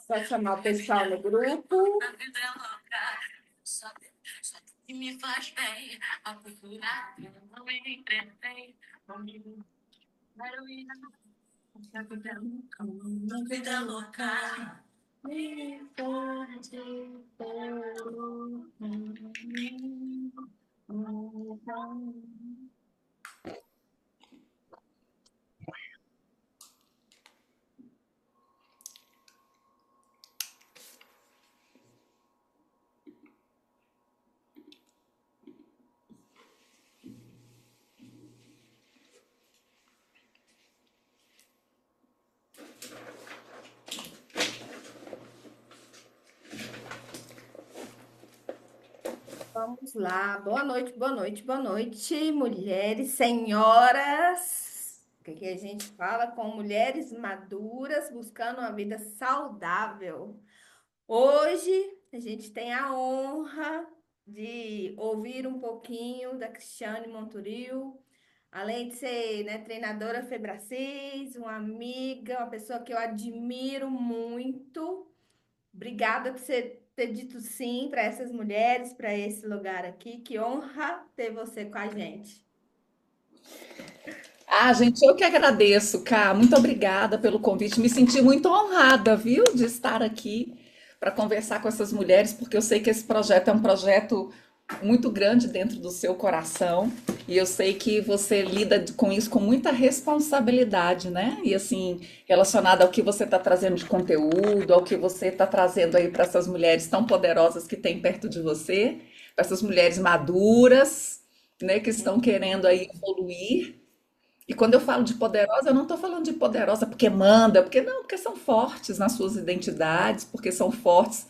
Vai chamar o pessoal no grupo. Vamos lá. Boa noite, boa noite, boa noite, mulheres, senhoras. Que a gente fala com mulheres maduras buscando uma vida saudável. Hoje a gente tem a honra de ouvir um pouquinho da Cristiane Monturil, além de ser, né, treinadora Febracis, uma amiga, uma pessoa que eu admiro muito. Obrigada por você ter dito sim para essas mulheres, para esse lugar aqui. Que honra ter você com a gente. Ah, gente, eu que agradeço, Cá. Muito obrigada pelo convite. Me senti muito honrada, viu, de estar aqui para conversar com essas mulheres, porque eu sei que esse projeto é um projeto muito grande dentro do seu coração, e eu sei que você lida com isso com muita responsabilidade, né? E assim, relacionada ao que você está trazendo de conteúdo, ao que você está trazendo aí para essas mulheres tão poderosas que tem perto de você, para essas mulheres maduras, né, que estão querendo aí evoluir. E quando eu falo de poderosa, eu não estou falando de poderosa porque manda, porque não, porque são fortes nas suas identidades, porque são fortes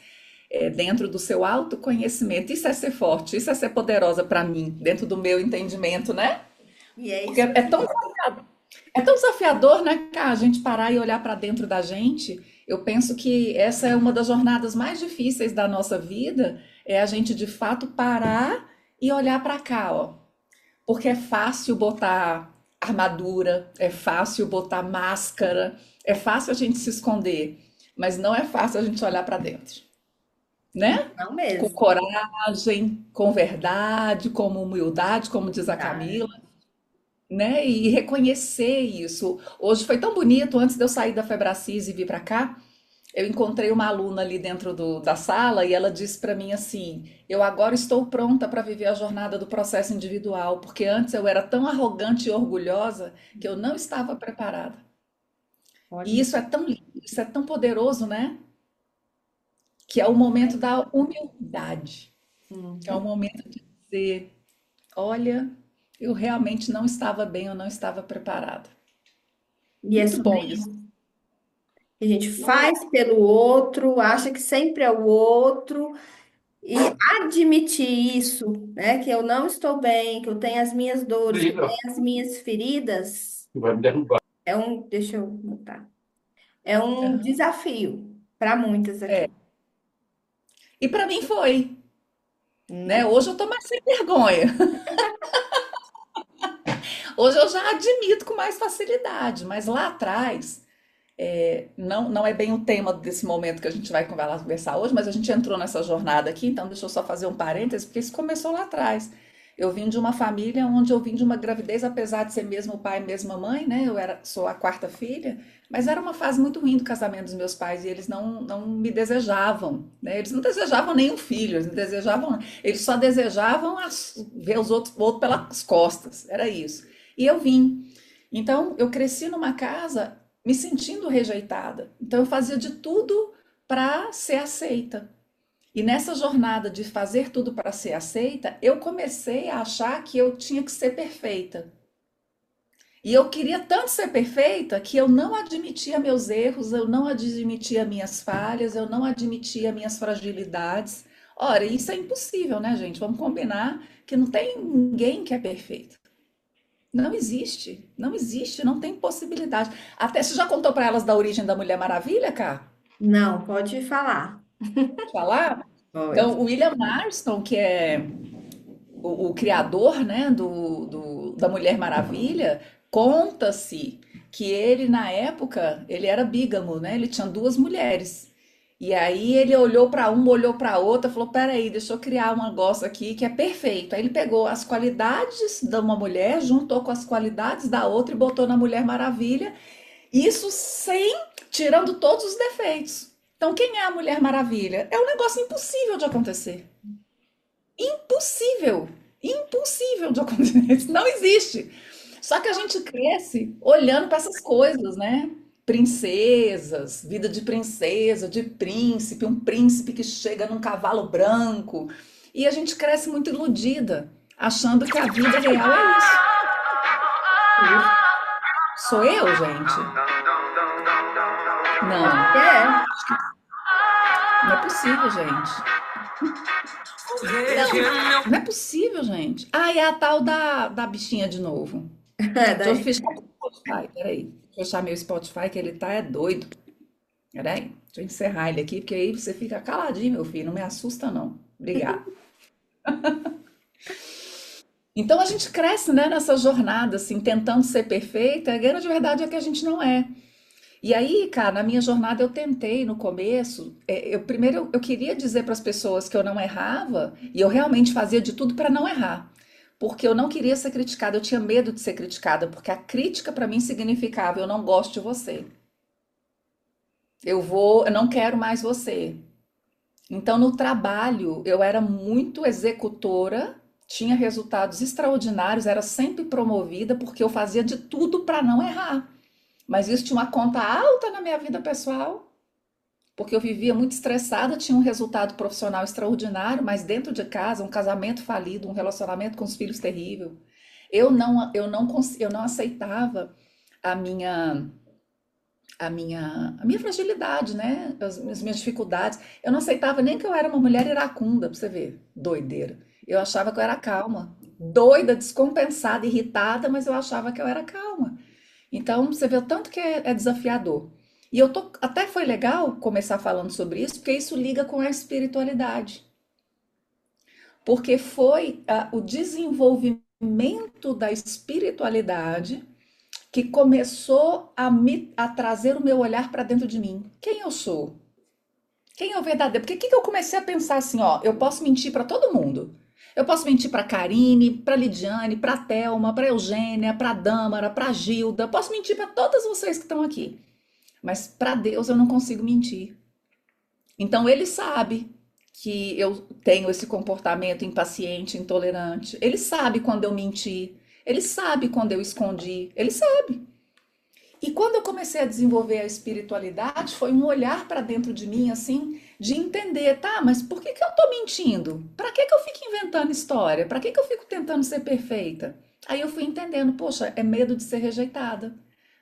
dentro do seu autoconhecimento. Isso é ser forte, isso é ser poderosa para mim, dentro do meu entendimento, né? E é Porque isso mesmo. é tão desafiador, né, cara, a gente parar e olhar para dentro da gente. Eu penso que essa é uma das jornadas mais difíceis da nossa vida, é a gente de fato parar e olhar para cá, ó. Porque é fácil botar armadura, é fácil botar máscara, é fácil a gente se esconder, mas não é fácil a gente olhar para dentro, né? Não Com mesmo. coragem, com verdade, com humildade, como diz a Tá. Camila, né? E reconhecer isso. Hoje foi tão bonito, antes de eu sair da Febracis e vir para cá, eu encontrei uma aluna ali dentro da sala e ela disse para mim assim: Eu agora estou pronta para viver a jornada do processo individual, porque antes eu era tão arrogante e orgulhosa que eu não estava preparada. E Olha. isso é tão lindo, isso é tão poderoso, né? Que é o momento da humildade, é o Uhum. momento de dizer: Olha, eu realmente não estava bem, eu não estava preparada. E é Muito sobre bom isso. isso. A gente faz pelo outro, acha que sempre é o outro, e admitir isso, né? Que eu não estou bem, que eu tenho as minhas dores, que eu tenho as minhas feridas, é um, deixa eu botar, é um Aham. desafio para muitas É. aqui. E para mim foi, né? Hum. Hoje eu tô mais sem vergonha. Hoje eu já admito com mais facilidade, mas lá atrás, não é bem o tema desse momento que a gente vai conversar hoje, mas a gente entrou nessa jornada aqui, então deixa eu só fazer um parêntese, porque isso começou lá atrás. Eu vim de uma família onde eu vim de uma gravidez, apesar de ser mesmo pai e mesma mãe, né? Sou a quarta filha, mas era uma fase muito ruim do casamento dos meus pais e eles não me desejavam, né? Eles não desejavam nenhum filho, eles não desejavam, eles só desejavam ver os outros, o outro pelas costas, era isso. E eu vim. Então, eu cresci numa casa me sentindo rejeitada. Então eu fazia de tudo para ser aceita. E nessa jornada de fazer tudo para ser aceita, eu comecei a achar que eu tinha que ser perfeita. E eu queria tanto ser perfeita que eu não admitia meus erros, eu não admitia minhas falhas, eu não admitia minhas fragilidades. Ora, isso é impossível, né, gente? Vamos combinar que não tem ninguém que é perfeito. Não existe, não existe, não tem possibilidade. Até você já contou para elas da origem da Mulher Maravilha, cá? Não, pode falar. Falar? Então, Pode. o William Marston, que é o criador, né, da Mulher Maravilha, conta-se que ele, na época, ele era bígamo, né? Ele tinha duas mulheres. E aí ele olhou para uma, olhou para outra, falou: peraí, deixa eu criar um negócio aqui que é perfeito. Aí ele pegou as qualidades de uma mulher, juntou com as qualidades da outra e botou na Mulher Maravilha. Isso sem tirando todos os defeitos. Então, quem é a Mulher Maravilha? É um negócio impossível de acontecer. Impossível. Impossível de acontecer. Isso não existe. Só que a gente cresce olhando para essas coisas, né? Princesas, vida de princesa, de príncipe, um príncipe que chega num cavalo branco. E a gente cresce muito iludida, achando que a vida real é isso. Isso. Sou eu, gente? Acho Não, que é. não é possível, gente. Não é possível, gente. Ah, é a tal da bichinha de novo. Deixa eu Daí. fechar o Spotify, peraí. Deixa eu fechar meu Spotify, que ele tá é doido. Peraí, deixa eu encerrar ele aqui, porque aí você fica caladinho, meu filho. Não me assusta, não. Obrigada. Então a gente cresce, né, nessa jornada, assim, tentando ser perfeita, e a grande verdade é que a gente não é. E aí, cara, na minha jornada eu tentei no começo, eu queria dizer para as pessoas que eu não errava, e eu realmente fazia de tudo para não errar. Porque eu não queria ser criticada, eu tinha medo de ser criticada, porque a crítica para mim significava eu não gosto de você. Eu não quero mais você. Então, no trabalho, eu era muito executora, tinha resultados extraordinários, era sempre promovida porque eu fazia de tudo para não errar. Mas isso tinha uma conta alta na minha vida pessoal, porque eu vivia muito estressada, tinha um resultado profissional extraordinário, mas dentro de casa, um casamento falido, um relacionamento com os filhos terrível. Eu não aceitava a minha a minha fragilidade, né? As minhas dificuldades. Eu não aceitava nem que eu era uma mulher iracunda, pra você ver, doideira. Eu achava que eu era calma, doida, descompensada, irritada, mas eu achava que eu era calma. Então, você vê o tanto que é desafiador. E até foi legal começar falando sobre isso, porque isso liga com a espiritualidade. Porque foi o desenvolvimento da espiritualidade que começou a trazer o meu olhar para dentro de mim. Quem eu sou? Quem é o verdadeiro? Porque que eu comecei a pensar assim, ó, eu posso mentir para todo mundo. Eu posso mentir para Karine, para Lidiane, para Thelma, para Eugênia, para Dâmara, para Gilda. Posso mentir para todas vocês que estão aqui. Mas para Deus eu não consigo mentir. Então ele sabe que eu tenho esse comportamento impaciente, intolerante. Ele sabe quando eu menti. Ele sabe quando eu escondi. Ele sabe. E quando eu comecei a desenvolver a espiritualidade, foi um olhar para dentro de mim, assim, de entender, tá, mas por que que eu tô mentindo? Para que que eu fico inventando história? Para que que eu fico tentando ser perfeita? Aí eu fui entendendo, poxa, é medo de ser rejeitada.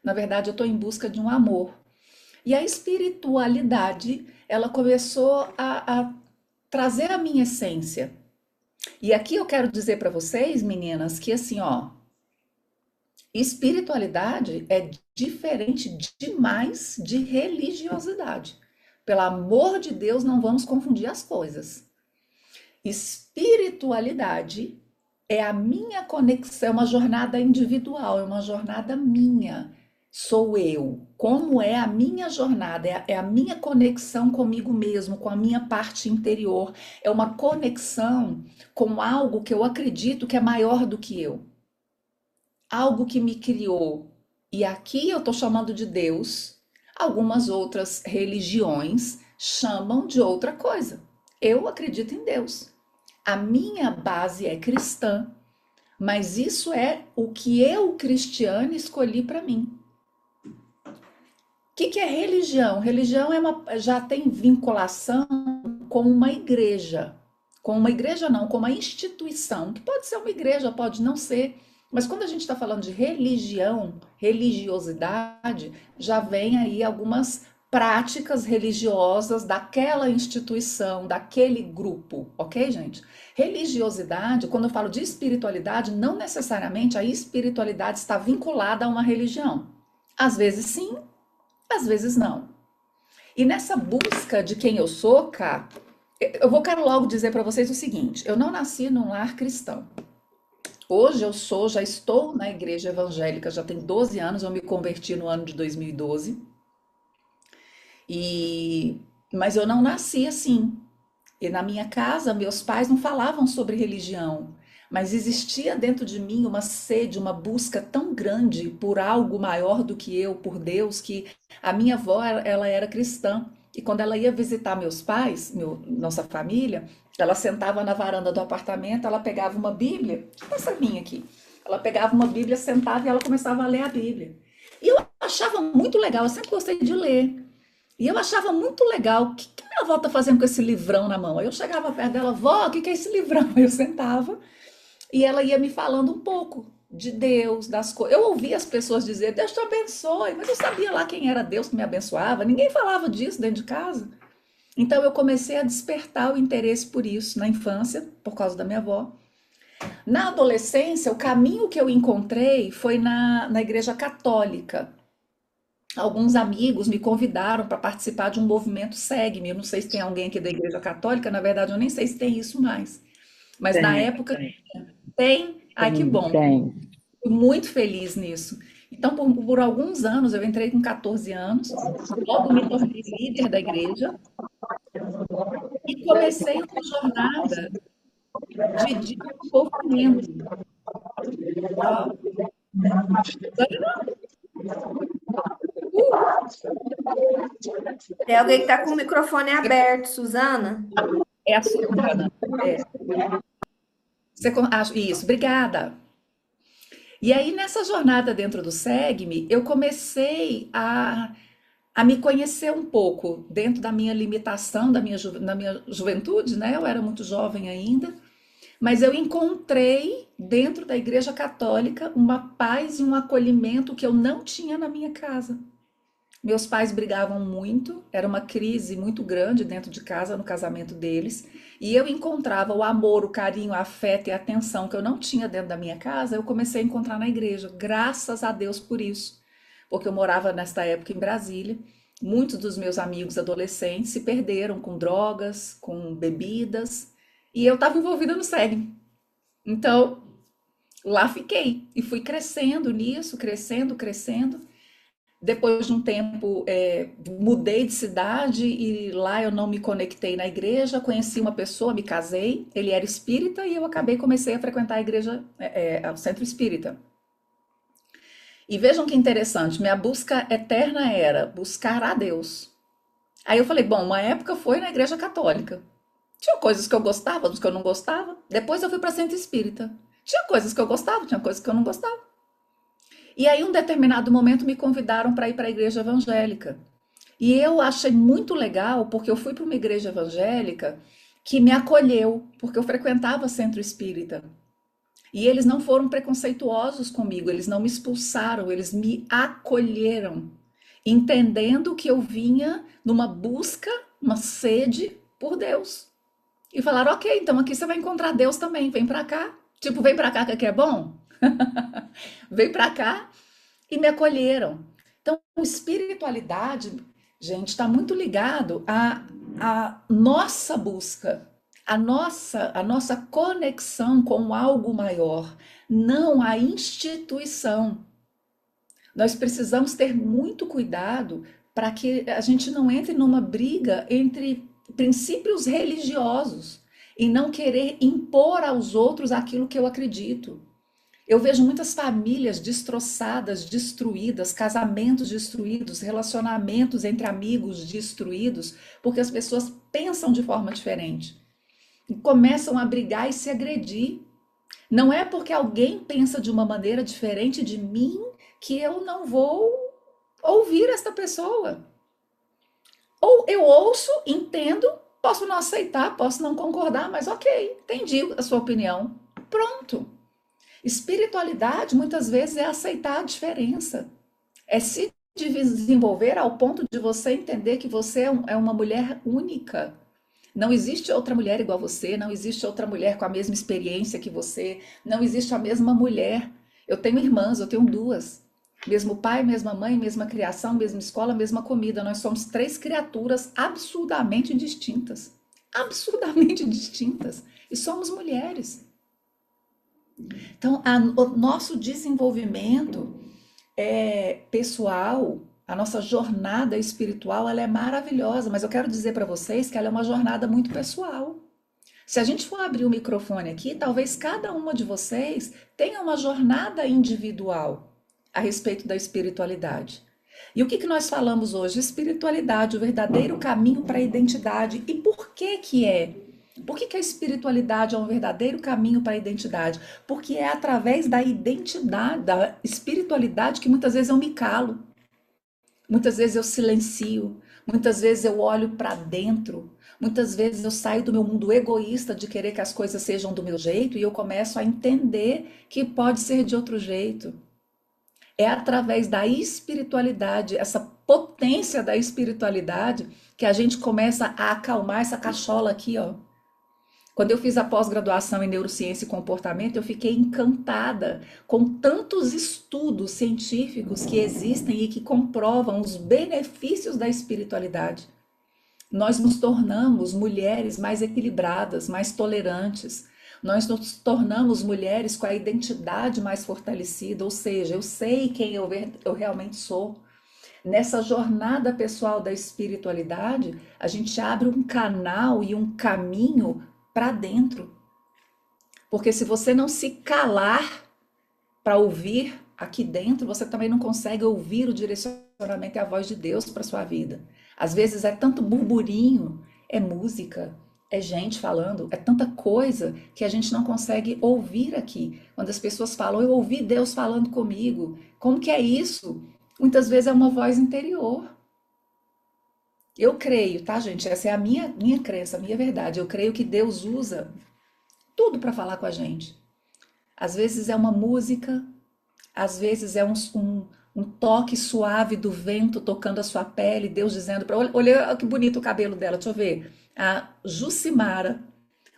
Na verdade, eu estou em busca de um amor. E a espiritualidade, ela começou a trazer a minha essência. E aqui eu quero dizer para vocês, meninas, que assim, ó, espiritualidade é diferente demais de religiosidade. Pelo amor de Deus, não vamos confundir as coisas. Espiritualidade é a minha conexão, é uma jornada individual, é uma jornada minha. Sou eu. Como é a minha jornada? É a minha conexão comigo mesmo, com a minha parte interior. É uma conexão com algo que eu acredito que é maior do que eu, algo que me criou. E aqui eu estou chamando de Deus, algumas outras religiões chamam de outra coisa. Eu acredito em Deus. A minha base é cristã, mas isso é o que eu, cristiana, escolhi para mim. Que é religião? Religião já tem vinculação com uma igreja. Com uma igreja não, com uma instituição, que pode ser uma igreja, pode não ser. Mas quando a gente está falando de religião, religiosidade, já vem aí algumas práticas religiosas daquela instituição, daquele grupo, ok, gente? Religiosidade, quando eu falo de espiritualidade, não necessariamente a espiritualidade está vinculada a uma religião. Às vezes sim, às vezes não. E nessa busca de quem eu sou, cá, Eu vou, quero logo dizer para vocês o seguinte: eu não nasci num lar cristão. Hoje já estou na igreja evangélica, já tem 12 anos, eu me converti no ano de 2012. E, mas eu não nasci assim. E na minha casa, meus pais não falavam sobre religião, mas existia dentro de mim uma sede, uma busca tão grande por algo maior do que eu, por Deus, que a minha avó, ela era cristã. E quando ela ia visitar meus pais, nossa família, ela sentava na varanda do apartamento, ela pegava uma Bíblia, tipo essa minha aqui. Ela pegava uma Bíblia, sentava e ela começava a ler a Bíblia. E eu achava muito legal, eu sempre gostei de ler. E eu achava muito legal. O que minha avó tá fazendo com esse livrão na mão? Aí eu chegava perto dela, vó, o que é esse livrão? Aí eu sentava e ela ia me falando um pouco de Deus, das coisas. Eu ouvia as pessoas dizer, Deus te abençoe, mas eu sabia lá quem era Deus que me abençoava. Ninguém falava disso dentro de casa. Então eu comecei a despertar o interesse por isso na infância, por causa da minha avó. Na adolescência, o caminho que eu encontrei foi na igreja católica. Alguns amigos me convidaram para participar de um movimento Segue-me. Eu não sei se tem alguém aqui da Igreja Católica, na verdade, eu nem sei se tem isso mais. Mas na Tem, época tem. Ai, que tem, bom. tem. Fui muito feliz nisso. Então, por alguns anos, eu entrei com 14 anos, logo me tornei líder da igreja e comecei uma jornada de desenvolvimento. Ó, Tem alguém que está com o microfone aberto, Suzana? é a Suzana. É. Isso, obrigada. E aí, nessa jornada dentro do Segue-me, eu comecei a me conhecer um pouco dentro da minha limitação, da minha juventude, né? Eu era muito jovem ainda, mas eu encontrei dentro da Igreja Católica uma paz e um acolhimento que eu não tinha na minha casa. Meus pais brigavam muito, era uma crise muito grande dentro de casa, no casamento deles, e eu encontrava o amor, o carinho, a afeto e a atenção que eu não tinha dentro da minha casa, eu comecei a encontrar na igreja, graças a Deus por isso, porque eu morava nesta época em Brasília. Muitos dos meus amigos adolescentes se perderam com drogas, com bebidas, e eu estava envolvida no SEG. Então, lá fiquei e fui crescendo nisso, crescendo, crescendo. Depois de um tempo, mudei de cidade e lá eu não me conectei na igreja. Conheci uma pessoa, me casei. Ele era espírita e eu comecei a frequentar a igreja, o centro espírita. E vejam que interessante, minha busca eterna era buscar a Deus. Aí eu falei, bom, uma época foi na igreja católica. Tinha coisas que eu gostava, outras que eu não gostava. Depois eu fui para centro espírita. Tinha coisas que eu gostava, tinha coisas que eu não gostava. E aí, um determinado momento, me convidaram para ir para a igreja evangélica. E eu achei muito legal, porque eu fui para uma igreja evangélica que me acolheu, porque eu frequentava centro espírita. E eles não foram preconceituosos comigo, eles não me expulsaram, eles me acolheram, entendendo que eu vinha numa busca, uma sede por Deus. E falaram: ok, então aqui você vai encontrar Deus também, vem para cá. Tipo, vem para cá que aqui é bom? Vem para cá e me acolheram. Então, espiritualidade, gente, está muito ligado à nossa busca, à nossa conexão com algo maior, não à instituição. Nós precisamos ter muito cuidado para que a gente não entre numa briga entre princípios religiosos e não querer impor aos outros aquilo que eu acredito. Eu vejo muitas famílias destroçadas, destruídas, casamentos destruídos, relacionamentos entre amigos destruídos, porque as pessoas pensam de forma diferente e começam a brigar e se agredir. Não é porque alguém pensa de uma maneira diferente de mim que eu não vou ouvir esta pessoa. Ou eu ouço, entendo, posso não aceitar, posso não concordar, mas ok, entendi a sua opinião. Pronto. Espiritualidade muitas vezes é aceitar a diferença, é se desenvolver ao ponto de você entender que você é uma mulher única. Não existe outra mulher igual a você, não existe outra mulher com a mesma experiência que você, não existe a mesma mulher. Eu tenho irmãs, eu tenho duas. Mesmo pai, mesma mãe, mesma criação, mesma escola, mesma comida. Nós somos três criaturas absurdamente distintas. absurdamente distintas. E somos mulheres. Então, o nosso desenvolvimento pessoal, a nossa jornada espiritual, ela é maravilhosa, mas eu quero dizer para vocês que ela é uma jornada muito pessoal. Se a gente for abrir o microfone aqui, talvez cada uma de vocês tenha uma jornada individual a respeito da espiritualidade. E o que que nós falamos hoje? Espiritualidade, o verdadeiro caminho para a identidade. E por que que é? Por que que a espiritualidade é um verdadeiro caminho para a identidade? Porque é através da identidade, da espiritualidade que muitas vezes eu me calo, muitas vezes eu silencio, muitas vezes eu olho para dentro, muitas vezes eu saio do meu mundo egoísta de querer que as coisas sejam do meu jeito e eu começo a entender que pode ser de outro jeito. É através da espiritualidade, essa potência da espiritualidade, que a gente começa a acalmar essa cachola aqui, ó. Quando eu fiz a pós-graduação em neurociência e comportamento, eu fiquei encantada com tantos estudos científicos que existem e que comprovam os benefícios da espiritualidade. Nós nos tornamos mulheres mais equilibradas, mais tolerantes. Nós nos tornamos mulheres com a identidade mais fortalecida, ou seja, eu sei quem eu realmente sou. Nessa jornada pessoal da espiritualidade, a gente abre um canal e um caminho para dentro. Porque se você não se calar para ouvir aqui dentro, você também não consegue ouvir o direcionamento e a voz de Deus para sua vida. Às vezes é tanto burburinho, é música, é gente falando, é tanta coisa que a gente não consegue ouvir aqui. Quando as pessoas falam, eu ouvi Deus falando comigo. Como que é isso? Muitas vezes é uma voz interior. Eu creio, tá, gente? Essa é a minha crença, a minha verdade. Eu creio que Deus usa tudo para falar com a gente. Às vezes é uma música, às vezes é um toque suave do vento tocando a sua pele, Deus dizendo para... Olha que bonito o cabelo dela, deixa eu ver. A Jucimara.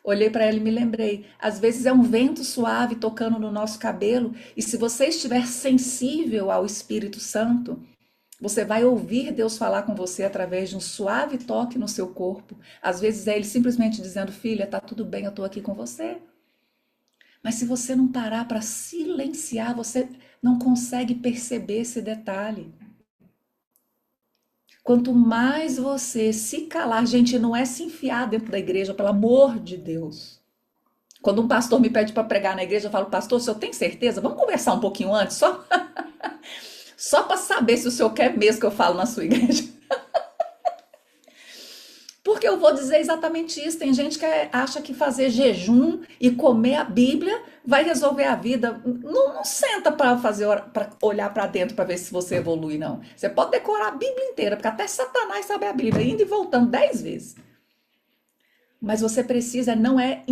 Olhei para ela e me lembrei. Às vezes é um vento suave tocando no nosso cabelo, e se você estiver sensível ao Espírito Santo, você vai ouvir Deus falar com você através de um suave toque no seu corpo. Às vezes é Ele simplesmente dizendo, filha, tá tudo bem, eu tô aqui com você. Mas se você não parar para silenciar, você não consegue perceber esse detalhe. Quanto mais você se calar, gente, não é se enfiar dentro da igreja, pelo amor de Deus. Quando um pastor me pede para pregar na igreja, eu falo, pastor, o senhor tem certeza? Vamos conversar um pouquinho antes, só para saber se o senhor quer mesmo que eu falo na sua igreja. Porque eu vou dizer exatamente isso. Tem gente que acha que fazer jejum e comer a Bíblia vai resolver a vida. Não senta para para olhar para dentro para ver se você evolui, não. Você pode decorar a Bíblia inteira, porque até Satanás sabe a Bíblia, indo e voltando 10 vezes. Mas você precisa, não é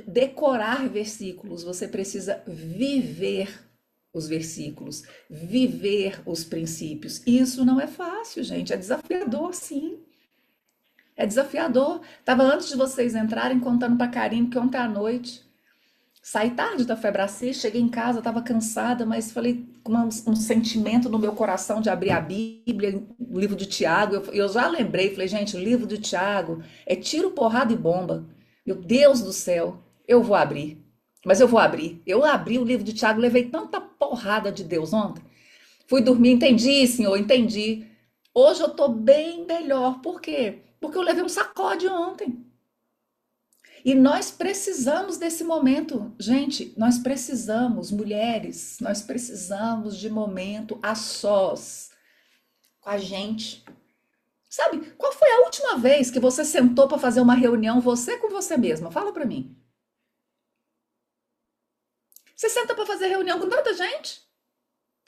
decorar versículos, você precisa viver os versículos, viver os princípios. Isso não é fácil, gente. É desafiador, sim. É desafiador. Tava antes de vocês entrarem contando pra Karine que ontem à noite saí tarde da Febraci, cheguei em casa, tava cansada, mas falei com um sentimento no meu coração de abrir a Bíblia, o livro de Tiago. Eu já lembrei, falei, gente, o livro de Tiago é tiro, porrada e bomba. Meu Deus do céu, eu vou abrir. Mas eu vou abrir. Eu abri o livro de Tiago, levei tanta porrada de Deus ontem. Fui dormir, entendi, senhor, entendi. Hoje eu tô bem melhor. Por quê? Porque eu levei um sacode ontem. E nós precisamos desse momento. Gente, nós precisamos, mulheres, nós precisamos de momento a sós com a gente. Sabe, qual foi a última vez que você sentou para fazer uma reunião, você com você mesma? Fala para mim. Você senta para fazer reunião com tanta gente?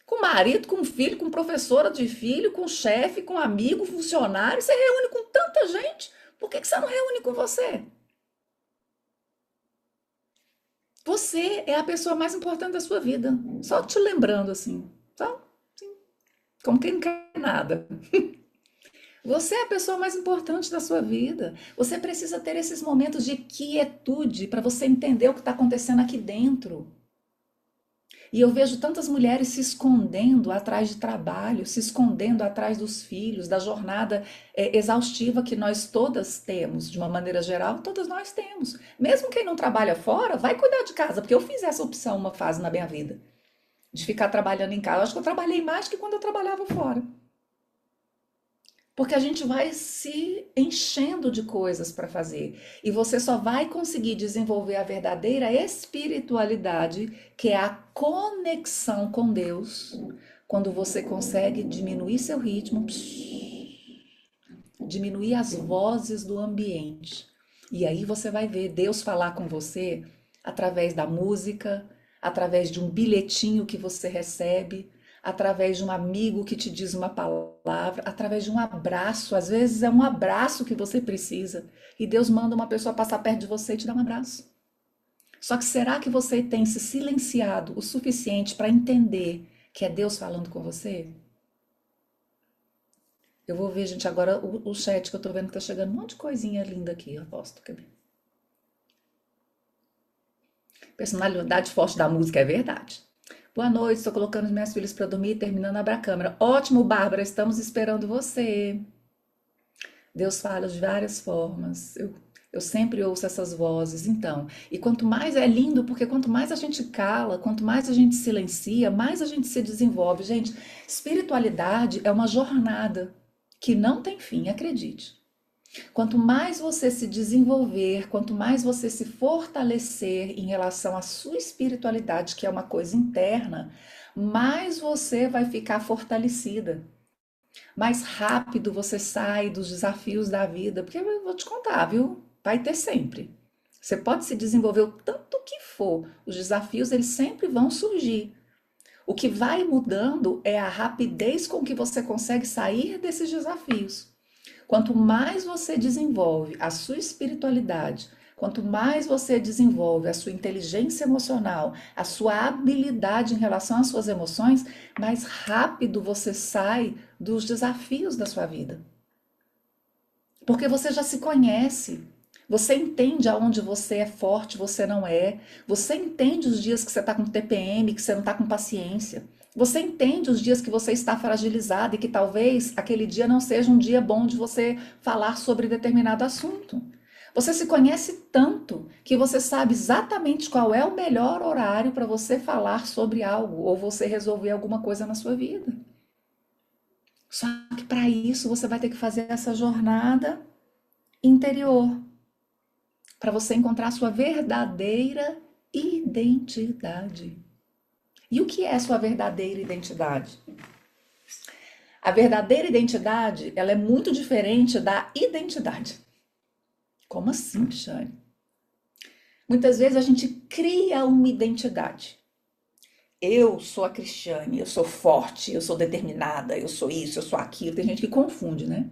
Com marido, com filho, com professora de filho, com chefe, com amigo, funcionário. Você reúne com tanta gente. Por que você não reúne com você? Você é a pessoa mais importante da sua vida. Só te lembrando assim. Só assim, como quem não quer nada. Você é a pessoa mais importante da sua vida. Você precisa ter esses momentos de quietude para você entender o que está acontecendo aqui dentro. E eu vejo tantas mulheres se escondendo atrás de trabalho, se escondendo atrás dos filhos, da jornada exaustiva que nós todas temos, de uma maneira geral, todas nós temos. Mesmo quem não trabalha fora, vai cuidar de casa, porque eu fiz essa opção uma fase na minha vida, de ficar trabalhando em casa. Eu acho que eu trabalhei mais que quando eu trabalhava fora. Porque a gente vai se enchendo de coisas para fazer. E você só vai conseguir desenvolver a verdadeira espiritualidade, que é a conexão com Deus, quando você consegue diminuir seu ritmo, diminuir as vozes do ambiente. E aí você vai ver Deus falar com você através da música, através de um bilhetinho que você recebe, através de um amigo que te diz uma palavra, através de um abraço. Às vezes é um abraço que você precisa. E Deus manda uma pessoa passar perto de você e te dar um abraço. Só que será que você tem se silenciado o suficiente para entender que é Deus falando com você? Eu vou ver, gente, agora o chat que eu tô vendo que tá chegando um monte de coisinha linda aqui, eu aposto. Quer ver? Personalidade forte da música, é verdade. Boa noite, estou colocando minhas filhas para dormir e terminando a abrir a câmera. Ótimo, Bárbara, estamos esperando você. Deus fala de várias formas. Eu sempre ouço essas vozes, então. E quanto mais é lindo, porque quanto mais a gente cala, quanto mais a gente silencia, mais a gente se desenvolve. Gente, espiritualidade é uma jornada que não tem fim, acredite. Quanto mais você se desenvolver, quanto mais você se fortalecer em relação à sua espiritualidade, que é uma coisa interna, mais você vai ficar fortalecida. Mais rápido você sai dos desafios da vida, porque eu vou te contar, viu? Vai ter sempre. Você pode se desenvolver o tanto que for, os desafios eles sempre vão surgir. O que vai mudando é a rapidez com que você consegue sair desses desafios. Quanto mais você desenvolve a sua espiritualidade, quanto mais você desenvolve a sua inteligência emocional, a sua habilidade em relação às suas emoções, mais rápido você sai dos desafios da sua vida. Porque você já se conhece. Você entende aonde você é forte, você não é. Você entende os dias que você está com TPM, que você não está com paciência. Você entende os dias que você está fragilizado e que talvez aquele dia não seja um dia bom de você falar sobre determinado assunto. Você se conhece tanto que você sabe exatamente qual é o melhor horário para você falar sobre algo ou você resolver alguma coisa na sua vida. Só que para isso você vai ter que fazer essa jornada interior, para você encontrar a sua verdadeira identidade. E o que é a sua verdadeira identidade? A verdadeira identidade, ela é muito diferente da identidade. Como assim, Cristiane? Muitas vezes a gente cria uma identidade. Eu sou a Cristiane, eu sou forte, eu sou determinada, eu sou isso, eu sou aquilo. Tem gente que confunde, né?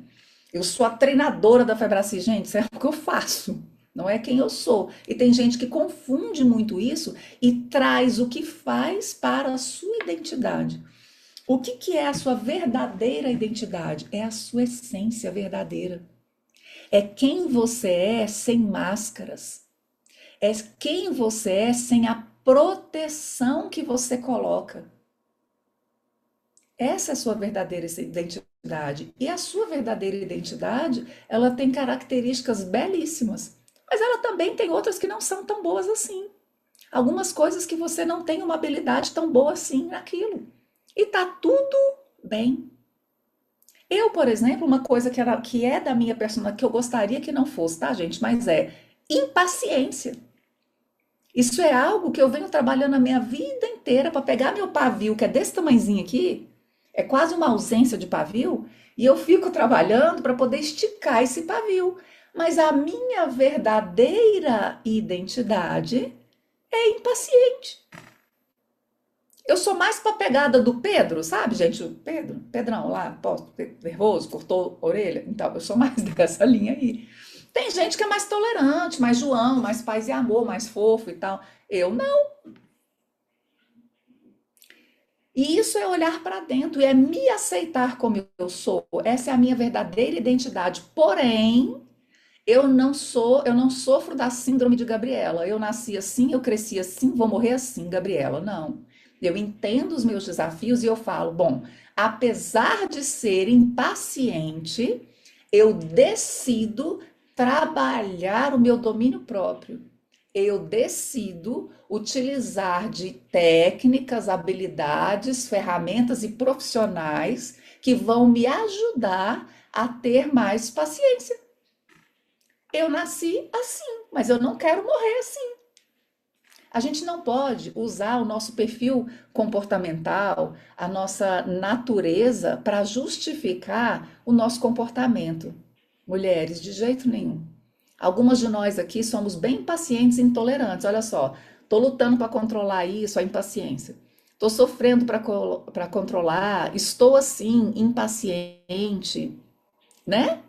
Eu sou a treinadora da Febracis. Gente, isso é o que eu faço, não é quem eu sou. E tem gente que confunde muito isso e traz o que faz para a sua identidade. O que que é a sua verdadeira identidade? É a sua essência verdadeira. É quem você é sem máscaras. É quem você é sem a proteção que você coloca. Essa é a sua verdadeira identidade. E a sua verdadeira identidade, ela tem características belíssimas. Mas ela também tem outras que não são tão boas assim. Algumas coisas que você não tem uma habilidade tão boa assim naquilo. E tá tudo bem. Eu, por exemplo, uma coisa que é da minha personalidade, que eu gostaria que não fosse, tá, gente? Mas é impaciência. Isso é algo que eu venho trabalhando a minha vida inteira para pegar meu pavio, que é desse tamanhozinho aqui, é quase uma ausência de pavio, e eu fico trabalhando para poder esticar esse pavio. Mas a minha verdadeira identidade é impaciente. Eu sou mais pra pegada do Pedro, sabe, gente? O Pedrão lá, nervoso, cortou a orelha. Então, eu sou mais dessa linha aí. Tem gente que é mais tolerante, mais João, mais paz e amor, mais fofo e tal. Eu não. E isso é olhar para dentro, e é me aceitar como eu sou. Essa é a minha verdadeira identidade. Porém, eu não sofro da síndrome de Gabriela. Eu nasci assim, eu cresci assim, vou morrer assim, Gabriela. Não. Eu entendo os meus desafios e eu falo, bom, apesar de ser impaciente, eu decido trabalhar o meu domínio próprio. Eu decido utilizar de técnicas, habilidades, ferramentas e profissionais que vão me ajudar a ter mais paciência. Eu nasci assim, mas eu não quero morrer assim. A gente não pode usar o nosso perfil comportamental, a nossa natureza, para justificar o nosso comportamento. Mulheres, de jeito nenhum. Algumas de nós aqui somos bem impacientes e intolerantes. Olha só, estou lutando para controlar isso, a impaciência. Estou sofrendo para controlar, estou assim, impaciente, né?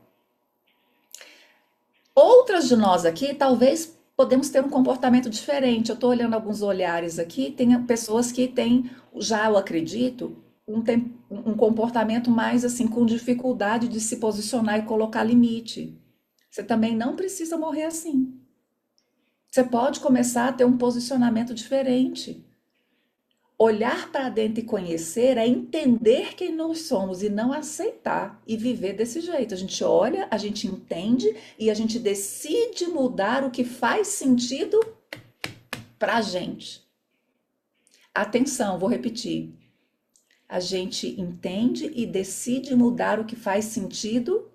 Outras de nós aqui, talvez podemos ter um comportamento diferente. Eu estou olhando alguns olhares aqui, tem pessoas que têm, já eu acredito, um comportamento mais assim, com dificuldade de se posicionar e colocar limite. Você também não precisa morrer assim. Você pode começar a ter um posicionamento diferente. Olhar para dentro e conhecer é entender quem nós somos e não aceitar e viver desse jeito. A gente olha, a gente entende e a gente decide mudar o que faz sentido para a gente. Atenção, vou repetir. A gente entende e decide mudar o que faz sentido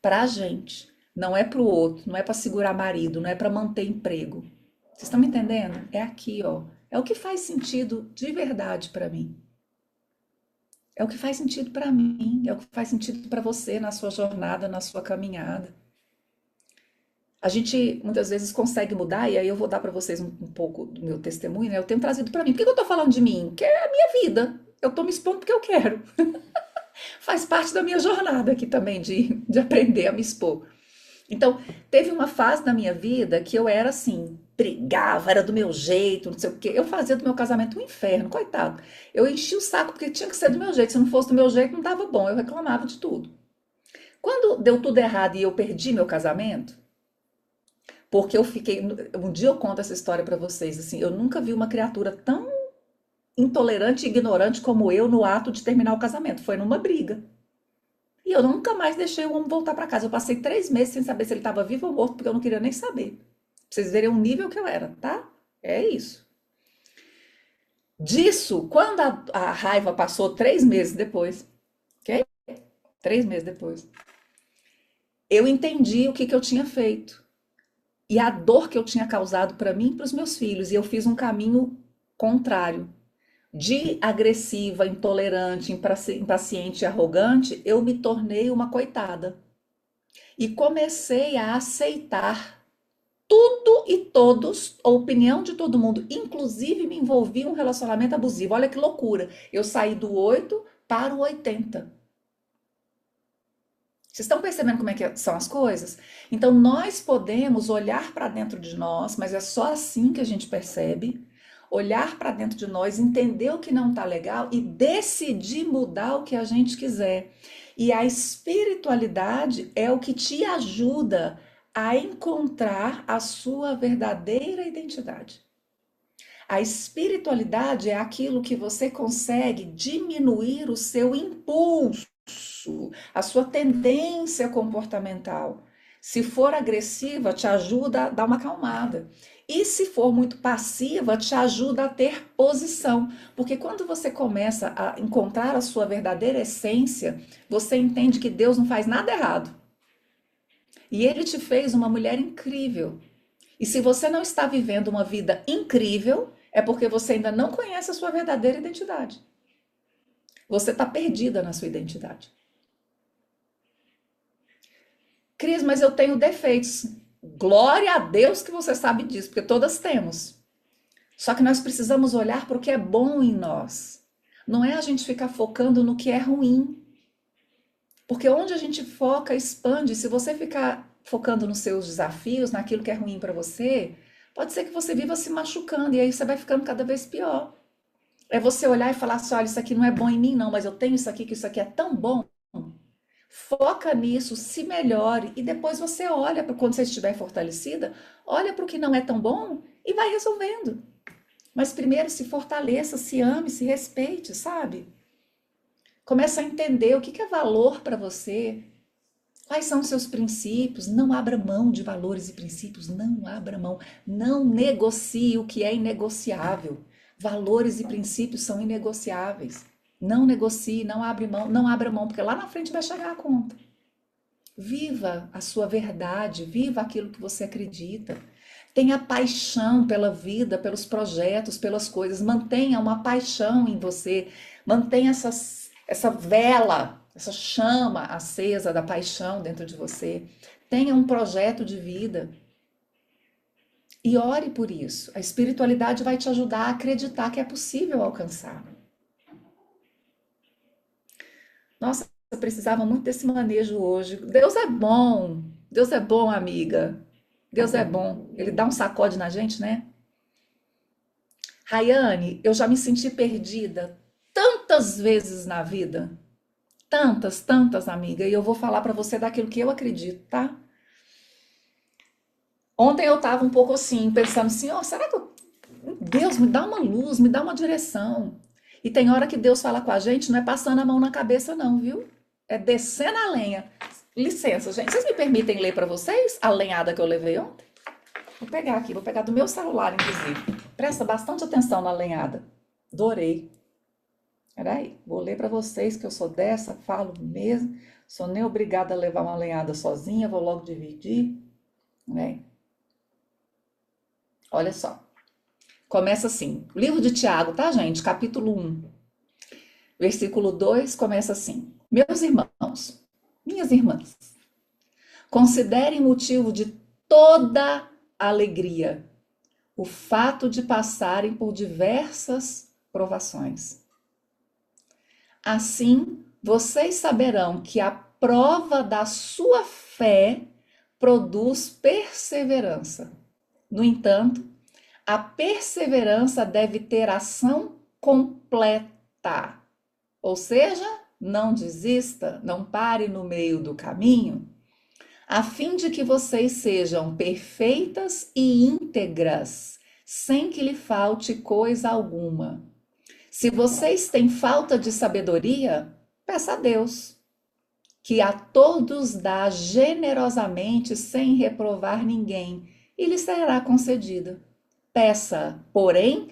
para a gente. Não é para o outro, não é para segurar marido, não é para manter emprego. Vocês estão me entendendo? É aqui, ó. É o que faz sentido de verdade para mim. É o que faz sentido para mim, é o que faz sentido para você na sua jornada, na sua caminhada. A gente muitas vezes consegue mudar, e aí eu vou dar para vocês um pouco do meu testemunho, né? Eu tenho trazido para mim. Por que eu tô falando de mim? Porque é a minha vida. Eu tô me expondo porque eu quero. Faz parte da minha jornada aqui também de aprender a me expor. Então, teve uma fase da minha vida que eu era assim, brigava, era do meu jeito, não sei o quê. Eu fazia do meu casamento um inferno, coitado. Eu enchia o saco porque tinha que ser do meu jeito. Se não fosse do meu jeito, não dava bom. Eu reclamava de tudo. Quando deu tudo errado e eu perdi meu casamento, porque eu fiquei. Um dia eu conto essa história pra vocês. Assim, eu nunca vi uma criatura tão intolerante e ignorante como eu no ato de terminar o casamento. Foi numa briga. E eu nunca mais deixei o homem voltar para casa. Eu passei 3 meses sem saber se ele estava vivo ou morto, porque eu não queria nem saber. Pra vocês verem o nível que eu era, tá? É isso. Disso, quando a raiva passou 3 meses depois, ok? 3 meses depois, eu entendi o que eu tinha feito e a dor que eu tinha causado para mim e para os meus filhos. E eu fiz um caminho contrário. De agressiva, intolerante, impaciente e arrogante, eu me tornei uma coitada. E comecei a aceitar tudo e todos, a opinião de todo mundo, inclusive me envolvi em um relacionamento abusivo. Olha que loucura. Eu saí do 8 para o 80. Vocês estão percebendo como é que são as coisas? Então nós podemos olhar para dentro de nós, mas é só assim que a gente percebe. Olhar para dentro de nós, entender o que não está legal e decidir mudar o que a gente quiser. E a espiritualidade é o que te ajuda a encontrar a sua verdadeira identidade. A espiritualidade é aquilo que você consegue diminuir o seu impulso, a sua tendência comportamental. Se for agressiva, te ajuda a dar uma acalmada. E se for muito passiva, te ajuda a ter posição. Porque quando você começa a encontrar a sua verdadeira essência, você entende que Deus não faz nada errado. E Ele te fez uma mulher incrível. E se você não está vivendo uma vida incrível, é porque você ainda não conhece a sua verdadeira identidade. Você está perdida na sua identidade. Cris, mas eu tenho defeitos. Glória a Deus que você sabe disso, porque todas temos. Só que nós precisamos olhar para o que é bom em nós. Não é a gente ficar focando no que é ruim. Porque onde a gente foca, expande. Se você ficar focando nos seus desafios, naquilo que é ruim para você, pode ser que você viva se machucando e aí você vai ficando cada vez pior. É você olhar e falar assim, olha, isso aqui não é bom em mim não, mas eu tenho isso aqui, que isso aqui é tão bom. Foca nisso, se melhore e depois você olha para quando você estiver fortalecida, olha para o que não é tão bom e vai resolvendo. Mas primeiro se fortaleça, se ame, se respeite, sabe? Começa a entender o que é valor para você. Quais são os seus princípios? Não abra mão de valores e princípios, não abra mão. Não negocie o que é inegociável. Valores e princípios são inegociáveis. Não negocie, não abre mão, não abra mão, porque lá na frente vai chegar a conta. Viva a sua verdade, viva aquilo que você acredita. Tenha paixão pela vida, pelos projetos, pelas coisas. Mantenha uma paixão em você. Mantenha essa vela, essa chama acesa da paixão dentro de você. Tenha um projeto de vida. E ore por isso. A espiritualidade vai te ajudar a acreditar que é possível alcançar. Nossa, eu precisava muito desse manejo hoje. Deus é bom. Deus é bom, amiga. Deus é bom. Ele dá um sacode na gente, né? Rayane, eu já me senti perdida tantas vezes na vida. Tantas, tantas, amiga. E eu vou falar pra você daquilo que eu acredito, tá? Ontem eu tava um pouco assim, pensando assim, ó, será que Deus me dá uma luz, me dá uma direção? E tem hora que Deus fala com a gente, não é passando a mão na cabeça não, viu? É descendo a lenha. Licença, gente. Vocês me permitem ler pra vocês a lenhada que eu levei ontem? Vou pegar aqui, vou pegar do meu celular, inclusive. Presta bastante atenção na lenhada. Adorei. Peraí, vou ler pra vocês que eu sou dessa, falo mesmo. Sou nem obrigada a levar uma lenhada sozinha, vou logo dividir. Né? Olha só. Começa assim. Livro de Tiago, tá, gente? Capítulo 1. Versículo 2 começa assim: Meus irmãos, minhas irmãs, considerem motivo de toda alegria o fato de passarem por diversas provações. Assim, vocês saberão que a prova da sua fé produz perseverança. No entanto, a perseverança deve ter ação completa. Ou seja, não desista, não pare no meio do caminho, a fim de que vocês sejam perfeitas e íntegras, sem que lhe falte coisa alguma. Se vocês têm falta de sabedoria, peça a Deus, que a todos dá generosamente, sem reprovar ninguém, e lhe será concedida. Peça, porém,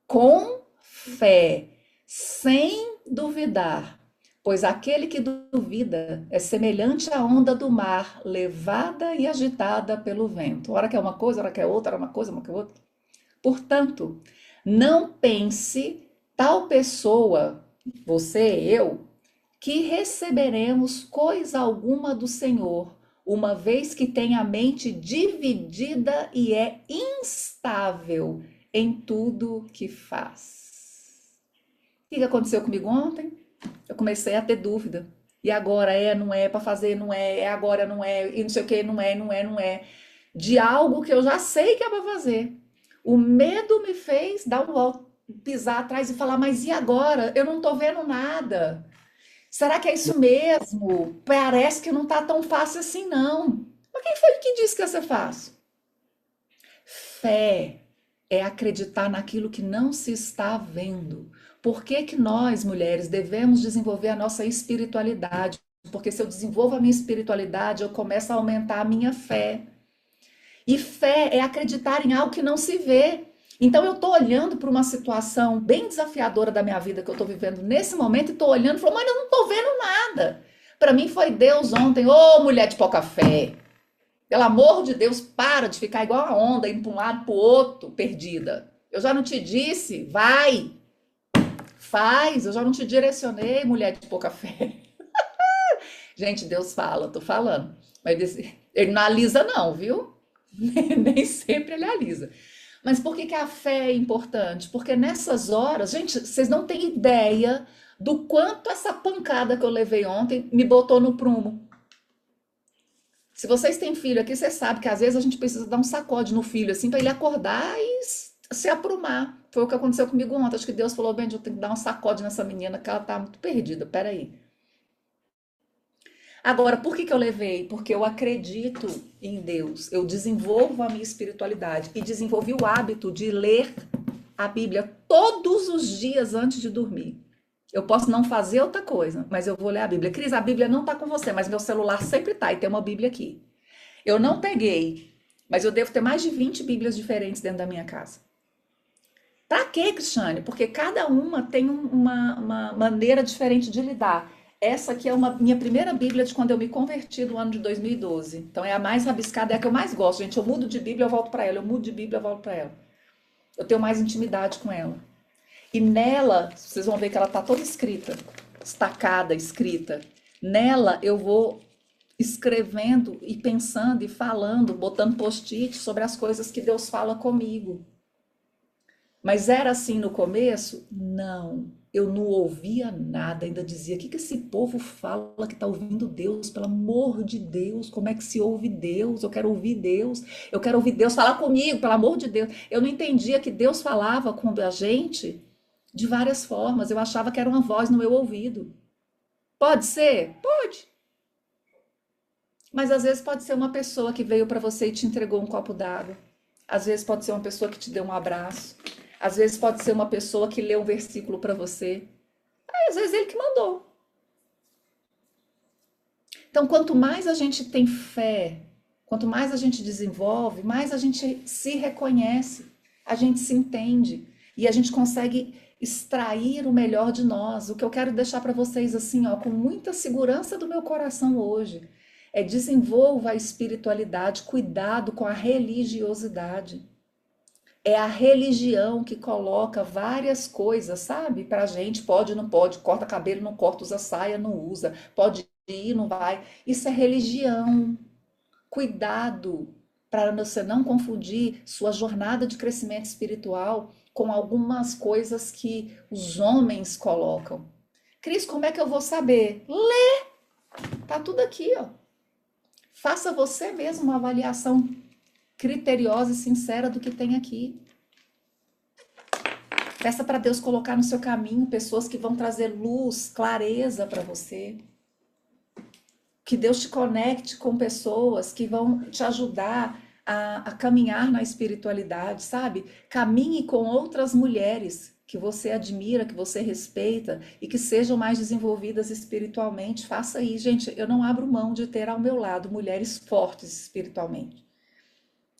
com fé, sem duvidar, pois aquele que duvida é semelhante à onda do mar, levada e agitada pelo vento. Ora quer uma coisa, ora quer outra, ora uma coisa, ora quer outra. Portanto, não pense tal pessoa, você, eu, que receberemos coisa alguma do Senhor, uma vez que tem a mente dividida e é instável em tudo que faz. O que aconteceu comigo ontem? Eu comecei a ter dúvida. E agora é, não é, para fazer, não é, é agora, não é, e não sei o que, não é, não é, não é. De algo que eu já sei que é para fazer. O medo me fez dar pisar atrás e falar, mas e agora? Eu não tô vendo nada. Será que é isso mesmo? Parece que não tá tão fácil assim, não. Mas quem foi que disse que ia ser fácil? Fé é acreditar naquilo que não se está vendo. Por que que nós, mulheres, devemos desenvolver a nossa espiritualidade? Porque se eu desenvolvo a minha espiritualidade, eu começo a aumentar a minha fé. E fé é acreditar em algo que não se vê. Então eu estou olhando para uma situação bem desafiadora da minha vida que eu estou vivendo nesse momento e estou olhando e falando, mas eu não estou vendo nada. Para mim foi Deus ontem, ô mulher de pouca fé. Pelo amor de Deus, para de ficar igual a onda, indo para um lado para o outro, perdida. Eu já não te disse, vai, faz, eu já não te direcionei, mulher de pouca fé. Gente, Deus fala, tô falando. Mas ele não alisa não, viu? Nem sempre ele alisa. Mas por que que a fé é importante? Porque nessas horas, gente, vocês não têm ideia do quanto essa pancada que eu levei ontem me botou no prumo. Se vocês têm filho aqui, você sabe que às vezes a gente precisa dar um sacode no filho, assim, para ele acordar e se aprumar. Foi o que aconteceu comigo ontem. Acho que Deus falou, bem, eu tenho que dar um sacode nessa menina, que ela tá muito perdida. Peraí. Agora, por que que eu levei? Porque eu acredito em Deus. Eu desenvolvo a minha espiritualidade e desenvolvi o hábito de ler a Bíblia todos os dias antes de dormir. Eu posso não fazer outra coisa, mas eu vou ler a Bíblia. Cris, a Bíblia não está com você, mas meu celular sempre está e tem uma Bíblia aqui. Eu não peguei, mas eu devo ter mais de 20 Bíblias diferentes dentro da minha casa. Pra quê, Cristiane? Porque cada uma tem uma maneira diferente de lidar. Essa aqui é uma minha primeira Bíblia de quando eu me converti no ano de 2012. Então é a mais rabiscada, é a que eu mais gosto. Gente, eu mudo de Bíblia, eu volto para ela. Eu mudo de Bíblia, eu volto para ela. Eu tenho mais intimidade com ela. E nela, vocês vão ver que ela tá toda escrita, estacada, escrita. Nela eu vou escrevendo e pensando e falando, botando post-it sobre as coisas que Deus fala comigo. Mas era assim no começo? Não. Eu não ouvia nada, ainda dizia: o que que esse povo fala que está ouvindo Deus? Pelo amor de Deus, como é que se ouve Deus? Eu quero ouvir Deus, eu quero ouvir Deus falar comigo, pelo amor de Deus. Eu não entendia que Deus falava com a gente de várias formas, eu achava que era uma voz no meu ouvido. Pode ser? Pode. Mas às vezes pode ser uma pessoa que veio para você e te entregou um copo d'água. Às vezes pode ser uma pessoa que te deu um abraço. Às vezes pode ser uma pessoa que leu um versículo para você. Aí, às vezes ele que mandou. Então, quanto mais a gente tem fé, quanto mais a gente desenvolve, mais a gente se reconhece, a gente se entende e a gente consegue extrair o melhor de nós. O que eu quero deixar para vocês assim, ó, com muita segurança do meu coração hoje, é: desenvolva a espiritualidade, cuidado com a religiosidade. É a religião que coloca várias coisas, sabe? Pra gente, pode, não pode, corta cabelo, não corta, usa saia, não usa, pode ir, não vai. Isso é religião. Cuidado para você não confundir sua jornada de crescimento espiritual com algumas coisas que os homens colocam. Cris, como é que eu vou saber? Tá tudo aqui, ó. Faça você mesmo uma avaliação criteriosa e sincera do que tem aqui. Peça para Deus colocar no seu caminho pessoas que vão trazer luz, clareza para você. Que Deus te conecte com pessoas que vão te ajudar a caminhar na espiritualidade, sabe? Caminhe com outras mulheres que você admira, que você respeita e que sejam mais desenvolvidas espiritualmente. Faça isso, gente. Eu não abro mão de ter ao meu lado mulheres fortes espiritualmente.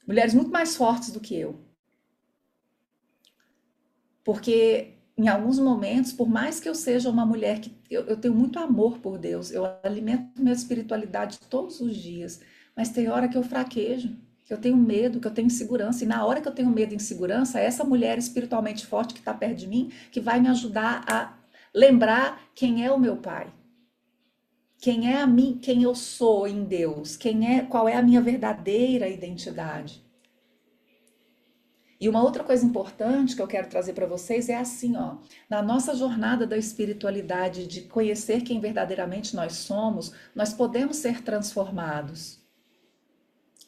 Mulheres muito mais fortes do que eu. Porque em alguns momentos, por mais que eu seja uma mulher que eu tenho muito amor por Deus, eu alimento minha espiritualidade todos os dias, mas tem hora que eu fraquejo, que eu tenho medo, que eu tenho insegurança, e na hora que eu tenho medo e insegurança, é essa mulher espiritualmente forte que está perto de mim que vai me ajudar a lembrar quem é o meu pai. Quem é a mim, quem eu sou em Deus, qual é a minha verdadeira identidade. E uma outra coisa importante que eu quero trazer para vocês é assim, ó, na nossa jornada da espiritualidade, de conhecer quem verdadeiramente nós somos, nós podemos ser transformados.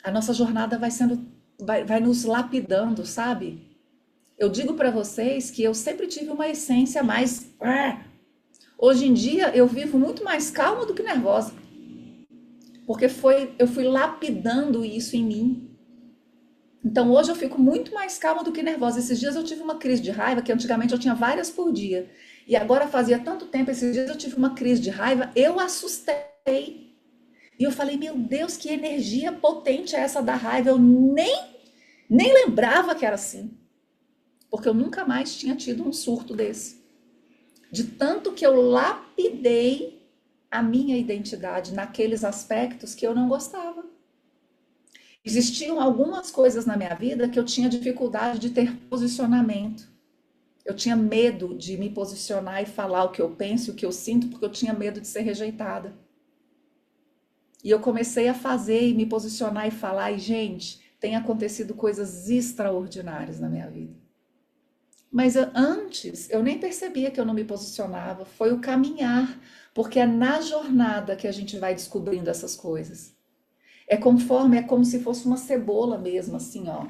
A nossa jornada vai nos lapidando, sabe? Eu digo para vocês que eu sempre tive uma essência mais. Hoje em dia eu vivo muito mais calma do que nervosa, porque eu fui lapidando isso em mim. Então hoje eu fico muito mais calma do que nervosa. Esses dias eu tive uma crise de raiva, que antigamente eu tinha várias por dia. E agora fazia tanto tempo, esses dias eu tive uma crise de raiva, eu assustei. E eu falei: meu Deus, que energia potente é essa da raiva. Eu nem lembrava que era assim. Porque eu nunca mais tinha tido um surto desse. De tanto que eu lapidei a minha identidade naqueles aspectos que eu não gostava. Existiam algumas coisas na minha vida que eu tinha dificuldade de ter posicionamento. Eu tinha medo de me posicionar e falar o que eu penso, o que eu sinto, porque eu tinha medo de ser rejeitada. E eu comecei a fazer e me posicionar e falar, e gente, tem acontecido coisas extraordinárias na minha vida. Mas antes eu nem percebia que eu não me posicionava, foi o caminhar, porque é na jornada que a gente vai descobrindo essas coisas. É como se fosse uma cebola mesmo, assim, ó.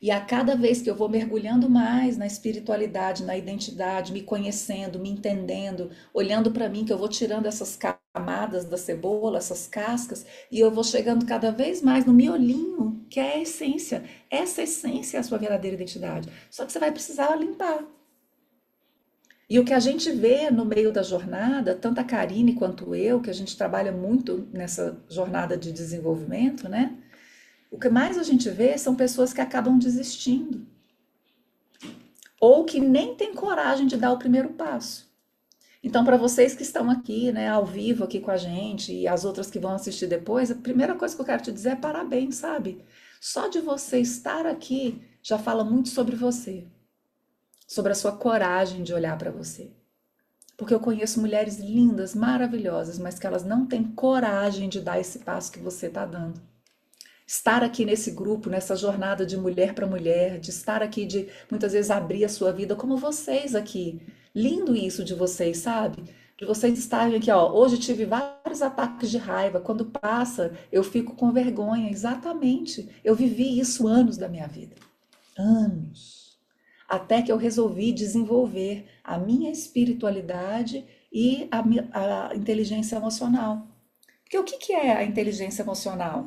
E a cada vez que eu vou mergulhando mais na espiritualidade, na identidade, me conhecendo, me entendendo, olhando para mim, que eu vou tirando essas camadas da cebola, essas cascas, e eu vou chegando cada vez mais no miolinho, que é a essência. Essa essência é a sua verdadeira identidade. Só que você vai precisar limpar. E o que a gente vê no meio da jornada, tanto a Karine quanto eu, que a gente trabalha muito nessa jornada de desenvolvimento, né? O que mais a gente vê são pessoas que acabam desistindo, ou que nem têm coragem de dar o primeiro passo. Então, para vocês que estão aqui, né, ao vivo aqui com a gente, e as outras que vão assistir depois, a primeira coisa que eu quero te dizer é parabéns, sabe? Só de você estar aqui já fala muito sobre você, sobre a sua coragem de olhar para você. Porque eu conheço mulheres lindas, maravilhosas, mas que elas não têm coragem de dar esse passo que você está dando. Estar aqui nesse grupo, nessa jornada de mulher para mulher, de estar aqui, de muitas vezes abrir a sua vida, como vocês aqui. Lindo isso de vocês, sabe? De vocês estarem aqui, ó. Hoje tive vários ataques de raiva. Quando passa, eu fico com vergonha. Exatamente. Eu vivi isso anos da minha vida. Anos. Até que eu resolvi desenvolver a minha espiritualidade e a inteligência emocional. Porque o que é a inteligência emocional?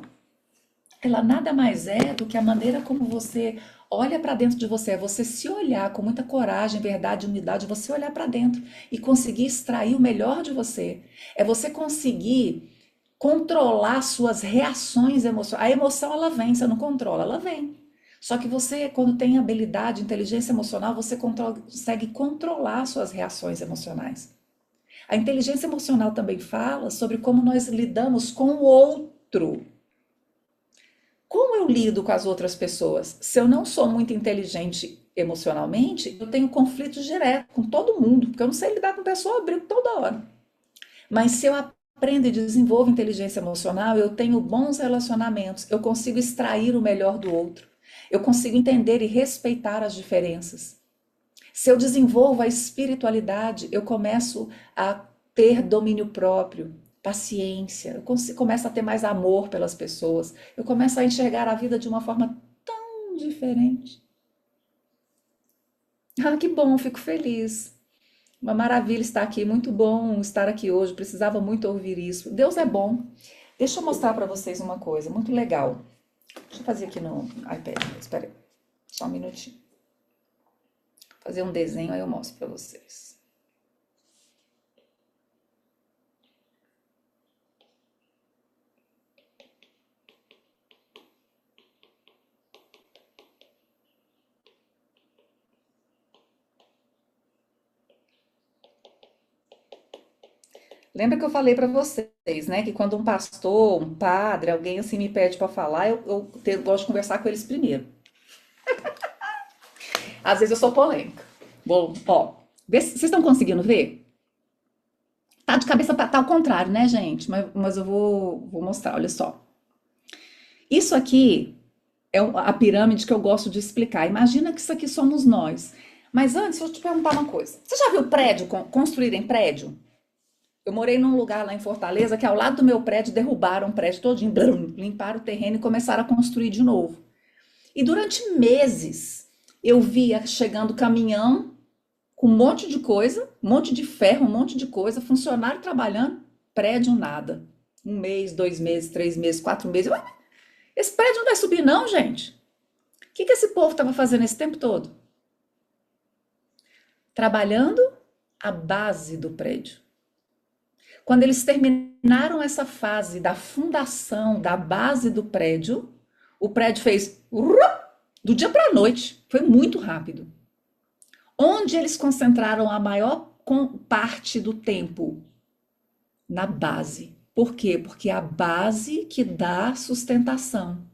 Ela nada mais é do que a maneira como você olha para dentro de você, é você se olhar com muita coragem, verdade, unidade, você olhar para dentro e conseguir extrair o melhor de você. É você conseguir controlar suas reações emocionais. A emoção ela vem, você não controla, ela vem. Só que você, quando tem habilidade, inteligência emocional, você consegue controlar suas reações emocionais. A inteligência emocional também fala sobre como nós lidamos com o outro. Como eu lido com as outras pessoas? Se eu não sou muito inteligente emocionalmente, eu tenho conflitos diretos com todo mundo, porque eu não sei lidar com pessoa, eu brigo toda hora. Mas se eu aprendo e desenvolvo inteligência emocional, eu tenho bons relacionamentos, eu consigo extrair o melhor do outro, eu consigo entender e respeitar as diferenças. Se eu desenvolvo a espiritualidade, eu começo a ter domínio próprio, paciência, eu começo a ter mais amor pelas pessoas, eu começo a enxergar a vida de uma forma tão diferente. Ah, que bom, fico feliz. Uma maravilha estar aqui, muito bom estar aqui hoje, precisava muito ouvir isso. Deus é bom. Deixa eu mostrar para vocês uma coisa muito legal. Deixa eu fazer aqui no iPad, espera aí, só um minutinho. Fazer um desenho, aí eu mostro para vocês. Lembra que eu falei para vocês, né, que quando um pastor, um padre, alguém assim me pede para falar, eu gosto de conversar com eles primeiro. Às vezes eu sou polêmica. Bom, ó, vocês estão conseguindo ver? Tá de cabeça tá ao contrário, né, gente? Mas eu vou mostrar, olha só. Isso aqui é a pirâmide que eu gosto de explicar. Imagina que isso aqui somos nós. Mas antes, deixa eu te perguntar uma coisa. Você já viu prédio, construírem prédio? Eu morei num lugar lá em Fortaleza que ao lado do meu prédio derrubaram o prédio todinho, brum, limparam o terreno e começaram a construir de novo. E durante meses eu via chegando caminhão com um monte de coisa, um monte de ferro, um monte de coisa, funcionário trabalhando, prédio nada. Um mês, 2 meses, 3 meses, 4 meses. Esse prédio não vai subir não, gente. O que esse povo estava fazendo esse tempo todo? Trabalhando a base do prédio. Quando eles terminaram essa fase da fundação, da base do prédio, o prédio fez do dia para a noite. Foi muito rápido. Onde eles concentraram a maior parte do tempo? Na base. Por quê? Porque é a base que dá sustentação.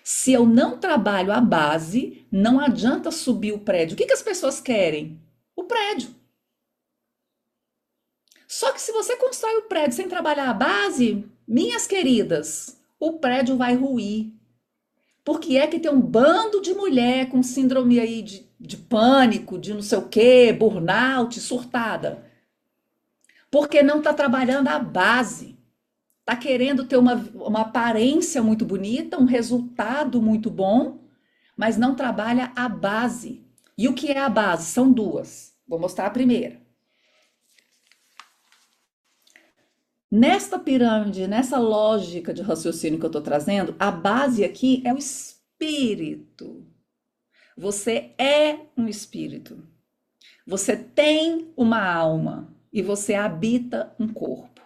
Se eu não trabalho a base, não adianta subir o prédio. O que as pessoas querem? O prédio. Só que se você constrói o prédio sem trabalhar a base, minhas queridas, o prédio vai ruir. Porque é que tem um bando de mulher com síndrome aí de pânico, de não sei o quê, burnout, surtada. Porque não está trabalhando a base. está querendo ter uma aparência muito bonita, um resultado muito bom, mas não trabalha a base. E o que é a base? São duas. Vou mostrar a primeira. Nesta pirâmide, nessa lógica de raciocínio que eu estou trazendo, a base aqui é o espírito. Você é um espírito. Você tem uma alma e você habita um corpo.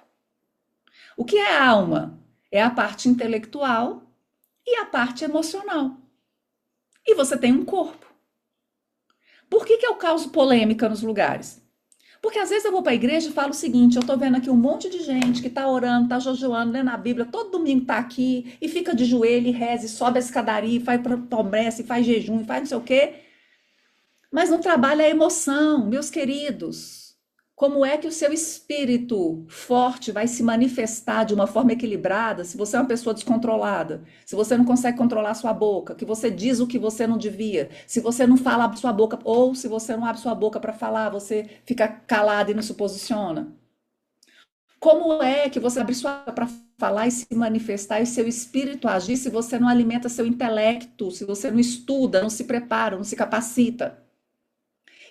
O que é a alma? É a parte intelectual e a parte emocional. E você tem um corpo. Por que eu causo polêmica nos lugares? Porque às vezes eu vou para a igreja e falo o seguinte: eu estou vendo aqui um monte de gente que está orando, está jejuando, lendo a Bíblia, todo domingo está aqui e fica de joelho e reza, e sobe a escadaria, e faz promessa, e faz jejum, e faz não sei o quê. Mas não trabalha a emoção, meus queridos. Como é que o seu espírito forte vai se manifestar de uma forma equilibrada se você é uma pessoa descontrolada? Se você não consegue controlar a sua boca, que você diz o que você não devia, se você não fala, abre sua boca, ou se você não abre sua boca para falar, você fica calado e não se posiciona. Como é que você abre sua boca para falar e se manifestar e seu espírito agir se você não alimenta seu intelecto, se você não estuda, não se prepara, não se capacita?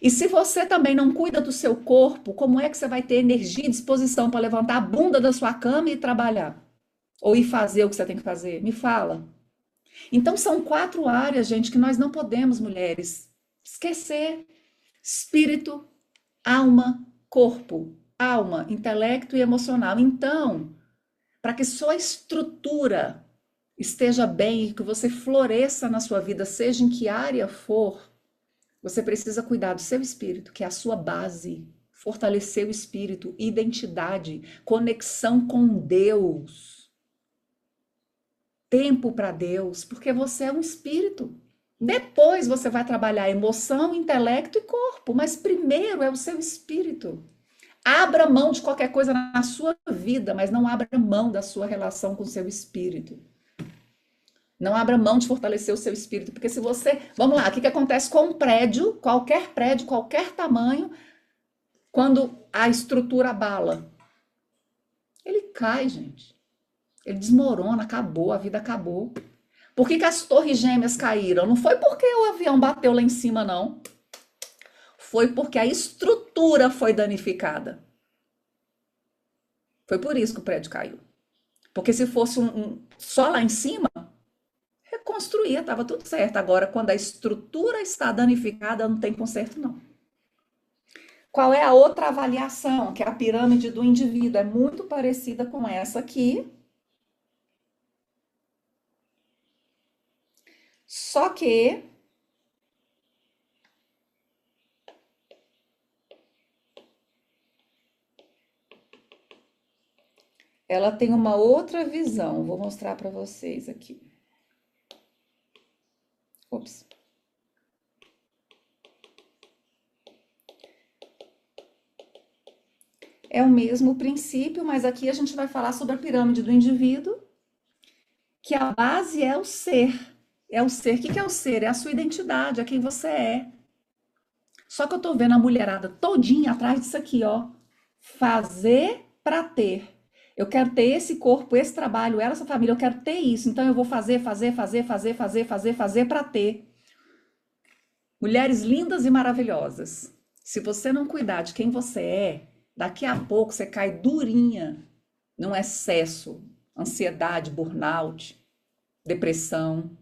E se você também não cuida do seu corpo, como é que você vai ter energia e disposição para levantar a bunda da sua cama e trabalhar? Ou ir fazer o que você tem que fazer? Me fala. Então são 4 áreas, gente, que nós não podemos, mulheres, esquecer: espírito, alma, corpo. Alma, intelecto e emocional. Então, para que sua estrutura esteja bem e que você floresça na sua vida, seja em que área for, você precisa cuidar do seu espírito, que é a sua base, fortalecer o espírito, identidade, conexão com Deus, tempo para Deus, porque você é um espírito. Depois você vai trabalhar emoção, intelecto e corpo, mas primeiro é o seu espírito. Abra mão de qualquer coisa na sua vida, mas não abra mão da sua relação com o seu espírito. Não abra mão de fortalecer o seu espírito, porque se você... Vamos lá, o que acontece com um prédio, qualquer tamanho, quando a estrutura abala? Ele cai, gente. Ele desmorona, acabou, a vida acabou. Por que as torres gêmeas caíram? Não foi porque o avião bateu lá em cima, não. Foi porque a estrutura foi danificada. Foi por isso que o prédio caiu. Porque se fosse só lá em cima, reconstruía, estava tudo certo. Agora, quando a estrutura está danificada, não tem conserto, não. Qual é a outra avaliação? Que é a pirâmide do indivíduo. É muito parecida com essa aqui. Só que ela tem uma outra visão. Vou mostrar para vocês aqui. Ops. É o mesmo princípio, mas aqui a gente vai falar sobre a pirâmide do indivíduo, que a base é o ser. É o ser. O que é o ser? É a sua identidade, é quem você é. Só que eu tô vendo a mulherada todinha atrás disso aqui, ó. Fazer para ter. Eu quero ter esse corpo, esse trabalho, essa família, eu quero ter isso. Então eu vou fazer para ter. Mulheres lindas e maravilhosas. Se você não cuidar de quem você é, daqui a pouco você cai durinha num excesso, ansiedade, burnout, depressão.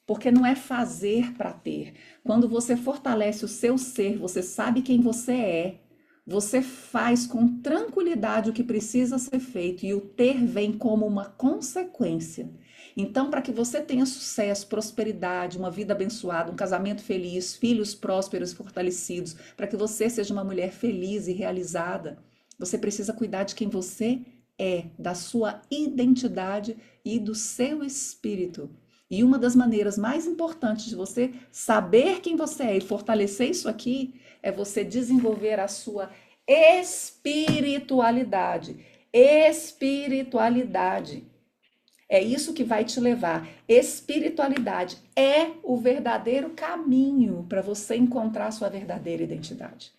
Porque não é fazer para ter. Quando você fortalece o seu ser, você sabe quem você é, você faz com tranquilidade o que precisa ser feito e o ter vem como uma consequência. Então, para que você tenha sucesso, prosperidade, uma vida abençoada, um casamento feliz, filhos prósperos e fortalecidos, para que você seja uma mulher feliz e realizada, você precisa cuidar de quem você é, da sua identidade e do seu espírito. E uma das maneiras mais importantes de você saber quem você é e fortalecer isso aqui é você desenvolver a sua espiritualidade. Espiritualidade. É isso que vai te levar. Espiritualidade é o verdadeiro caminho para você encontrar a sua verdadeira identidade.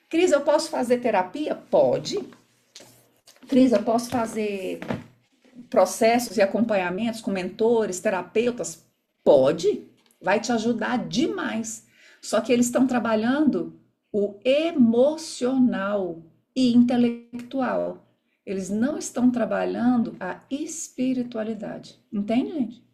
Cris, eu posso fazer terapia? Pode. Cris, eu posso fazer processos e acompanhamentos com mentores, terapeutas? Pode, vai te ajudar demais. Só que eles estão trabalhando o emocional e intelectual. Eles não estão trabalhando a espiritualidade. Entende, gente?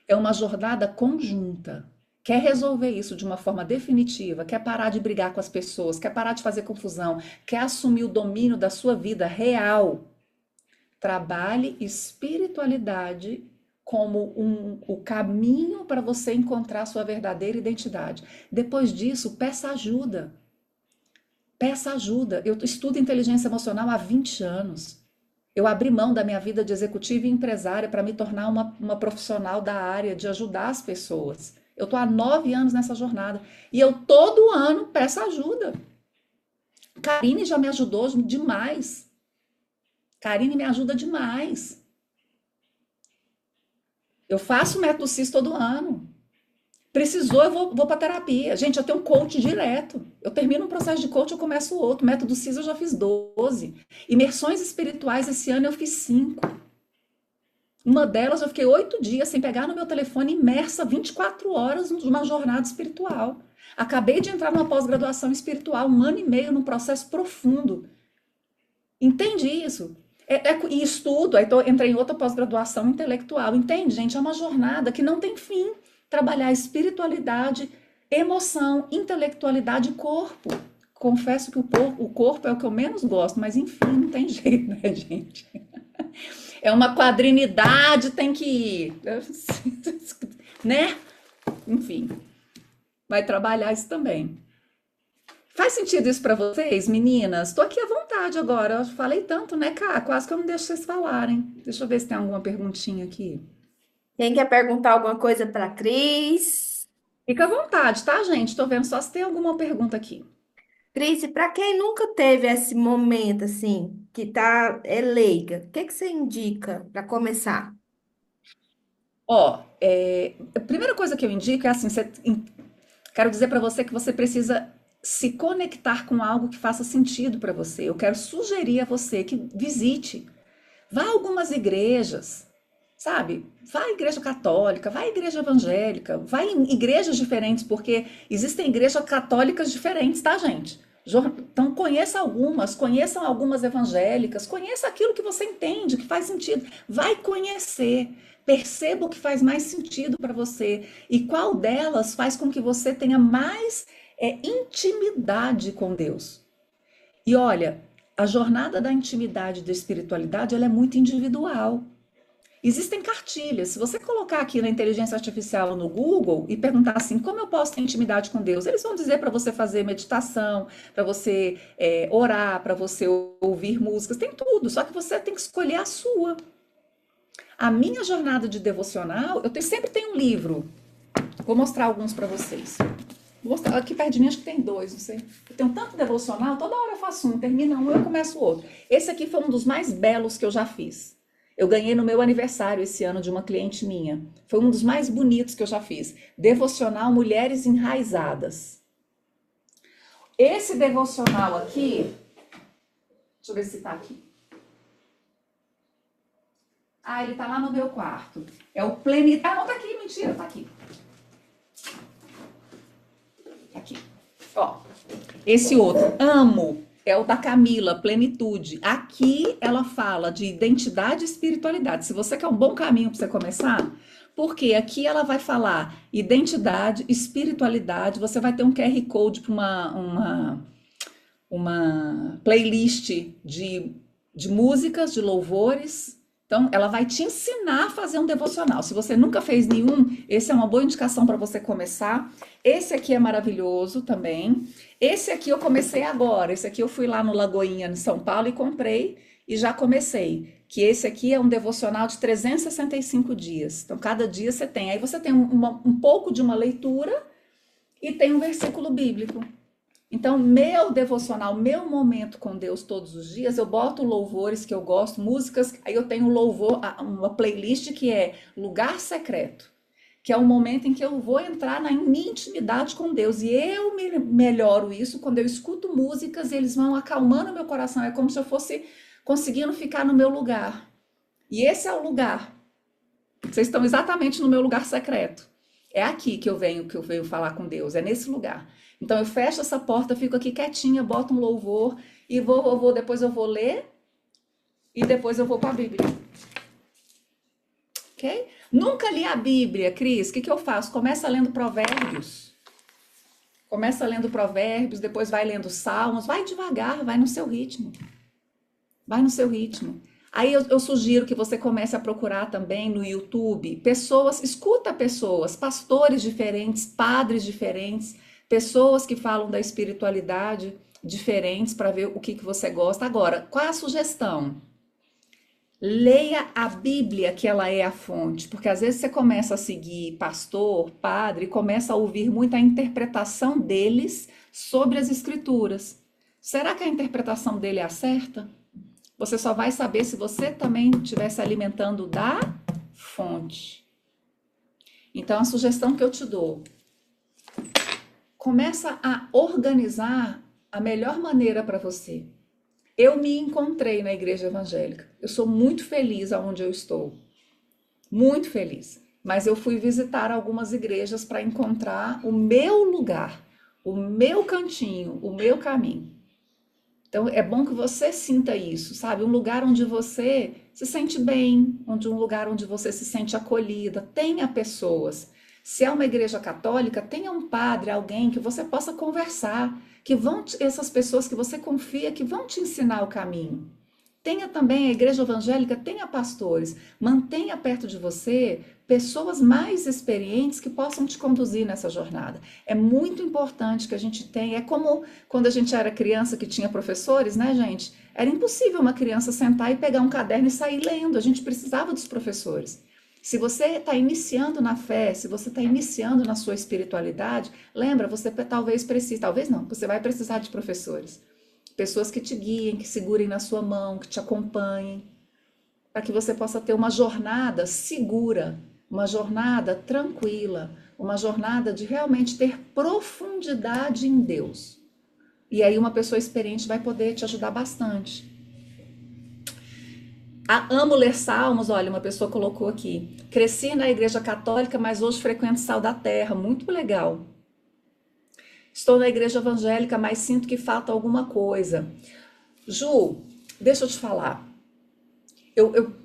É uma jornada conjunta. Quer resolver isso de uma forma definitiva, quer parar de brigar com as pessoas, quer parar de fazer confusão, quer assumir o domínio da sua vida real. Trabalhe espiritualidade como o caminho para você encontrar sua verdadeira identidade. Depois disso, peça ajuda. Peça ajuda. Eu estudo inteligência emocional há 20 anos. Eu abri mão da minha vida de executiva e empresária para me tornar uma profissional da área de ajudar as pessoas. Eu estou há 9 anos nessa jornada e eu todo ano peço ajuda. Karine já me ajudou demais. Karine me ajuda demais. Eu faço o método CIS todo ano. Precisou, eu vou para terapia. Gente, eu tenho um coach direto. Eu termino um processo de coach, eu começo outro. Método CIS eu já fiz 12. Imersões espirituais esse ano eu fiz 5. Uma delas eu fiquei 8 dias sem pegar no meu telefone, imersa 24 horas numa jornada espiritual. Acabei de entrar numa pós-graduação espiritual, 1 ano e meio num processo profundo. Entende isso? E estudo, aí entrei em outra pós-graduação intelectual. Entende, gente? É uma jornada que não tem fim. Trabalhar espiritualidade, emoção, intelectualidade e corpo. Confesso que o corpo é o que eu menos gosto, mas enfim, não tem jeito, né, gente? É uma quadrinidade, tem que ir. Né? Enfim, vai trabalhar isso também. Faz sentido isso pra vocês, meninas? Tô aqui à vontade agora. Eu falei tanto, né, Cá? Quase que eu não deixo vocês falarem. Deixa eu ver se tem alguma perguntinha aqui. Quem quer perguntar alguma coisa para Cris? Fica à vontade, tá, gente? Tô vendo só se tem alguma pergunta aqui. Cris, para quem nunca teve esse momento assim, que é leiga, o que que você indica para começar? Ó, a primeira coisa que eu indico é assim, quero dizer pra você que você precisa se conectar com algo que faça sentido pra você. Eu quero sugerir a você que visite. Vá a algumas igrejas, sabe? Vá à igreja católica, vá à igreja evangélica, vá em igrejas diferentes, porque existem igrejas católicas diferentes, tá, gente? Então conheçam algumas evangélicas, conheça aquilo que você entende, que faz sentido. Vai conhecer, perceba o que faz mais sentido para você e qual delas faz com que você tenha mais intimidade com Deus. E olha, a jornada da intimidade e da espiritualidade, ela é muito individual. Existem cartilhas. Se você colocar aqui na inteligência artificial no Google e perguntar assim, como eu posso ter intimidade com Deus? Eles vão dizer para você fazer meditação, para você orar, para você ouvir músicas, tem tudo. Só que você tem que escolher a sua. A minha jornada de devocional, sempre tem um livro. Vou mostrar alguns para vocês. Vou mostrar aqui perto de mim, acho que tem 2, não sei. Eu tenho tanto devocional, toda hora eu faço um, termina um, eu começo outro. Esse aqui foi um dos mais belos que eu já fiz. Eu ganhei no meu aniversário esse ano de uma cliente minha. Foi um dos mais bonitos que eu já fiz. Devocional Mulheres Enraizadas. Esse devocional aqui, deixa eu ver se tá aqui. Ah, ele tá lá no meu quarto. É o Plenitude. Ah, não, tá aqui, mentira, tá aqui. Aqui. Ó, esse outro, Amo, é o da Camila, Plenitude. Aqui ela fala de identidade e espiritualidade. Se você quer um bom caminho para você começar, porque aqui ela vai falar identidade, espiritualidade. Você vai ter um QR Code para uma playlist de músicas, de louvores. Então, ela vai te ensinar a fazer um devocional. Se você nunca fez nenhum, esse é uma boa indicação para você começar. Esse aqui é maravilhoso também. Esse aqui eu comecei agora. Esse aqui eu fui lá no Lagoinha, em São Paulo, e comprei e já comecei. Que esse aqui é um devocional de 365 dias. Então, cada dia você tem. Aí você tem um pouco de uma leitura e tem um versículo bíblico. Então, meu devocional, meu momento com Deus todos os dias, eu boto louvores que eu gosto, músicas, aí eu tenho uma playlist que é Lugar Secreto, que é o momento em que eu vou entrar na minha intimidade com Deus. E eu melhoro isso quando eu escuto músicas e eles vão acalmando meu coração. É como se eu fosse conseguindo ficar no meu lugar. E esse é o lugar. Vocês estão exatamente no meu lugar secreto. É aqui que eu venho falar com Deus, é nesse lugar. Então eu fecho essa porta, fico aqui quietinha, boto um louvor e depois eu vou ler e depois eu vou para a Bíblia. Ok? Nunca li a Bíblia, Cris. O que eu faço? Começa lendo Provérbios. Começa lendo Provérbios, depois vai lendo Salmos. Vai devagar, vai no seu ritmo. Vai no seu ritmo. Aí eu sugiro que você comece a procurar também no YouTube pessoas, escuta pessoas, pastores diferentes, padres diferentes, pessoas que falam da espiritualidade diferentes para ver o que você gosta. Agora, qual é a sugestão? Leia a Bíblia, que ela é a fonte, porque às vezes você começa a seguir pastor, padre, e começa a ouvir muita interpretação deles sobre as escrituras. Será que a interpretação dele é a certa? Você só vai saber se você também estiver se alimentando da fonte. Então, a sugestão que eu te dou, começa a organizar a melhor maneira para você. Eu me encontrei na igreja evangélica. Eu sou muito feliz aonde eu estou. Muito feliz. Mas eu fui visitar algumas igrejas para encontrar o meu lugar, o meu cantinho, o meu caminho. Então é bom que você sinta isso, sabe? Um lugar onde você se sente bem, um lugar onde você se sente acolhida, tenha pessoas. Se é uma igreja católica, tenha um padre, alguém que você possa conversar, essas pessoas que você confia que vão te ensinar o caminho. Tenha também a igreja evangélica, tenha pastores, mantenha perto de você pessoas mais experientes que possam te conduzir nessa jornada. É muito importante que a gente tenha, é como quando a gente era criança que tinha professores, né, gente? Era impossível uma criança sentar e pegar um caderno e sair lendo, a gente precisava dos professores. Se você está iniciando na fé, se você está iniciando na sua espiritualidade, lembra, você talvez precise, talvez não, você vai precisar de professores. Pessoas que te guiem, que segurem na sua mão, que te acompanhem, para que você possa ter uma jornada segura, uma jornada tranquila, uma jornada de realmente ter profundidade em Deus. E aí uma pessoa experiente vai poder te ajudar bastante. Amo ler salmos, olha, uma pessoa colocou aqui. Cresci na igreja católica, mas hoje frequento Sal da Terra, muito legal. Estou na igreja evangélica, mas sinto que falta alguma coisa. Ju, deixa eu te falar.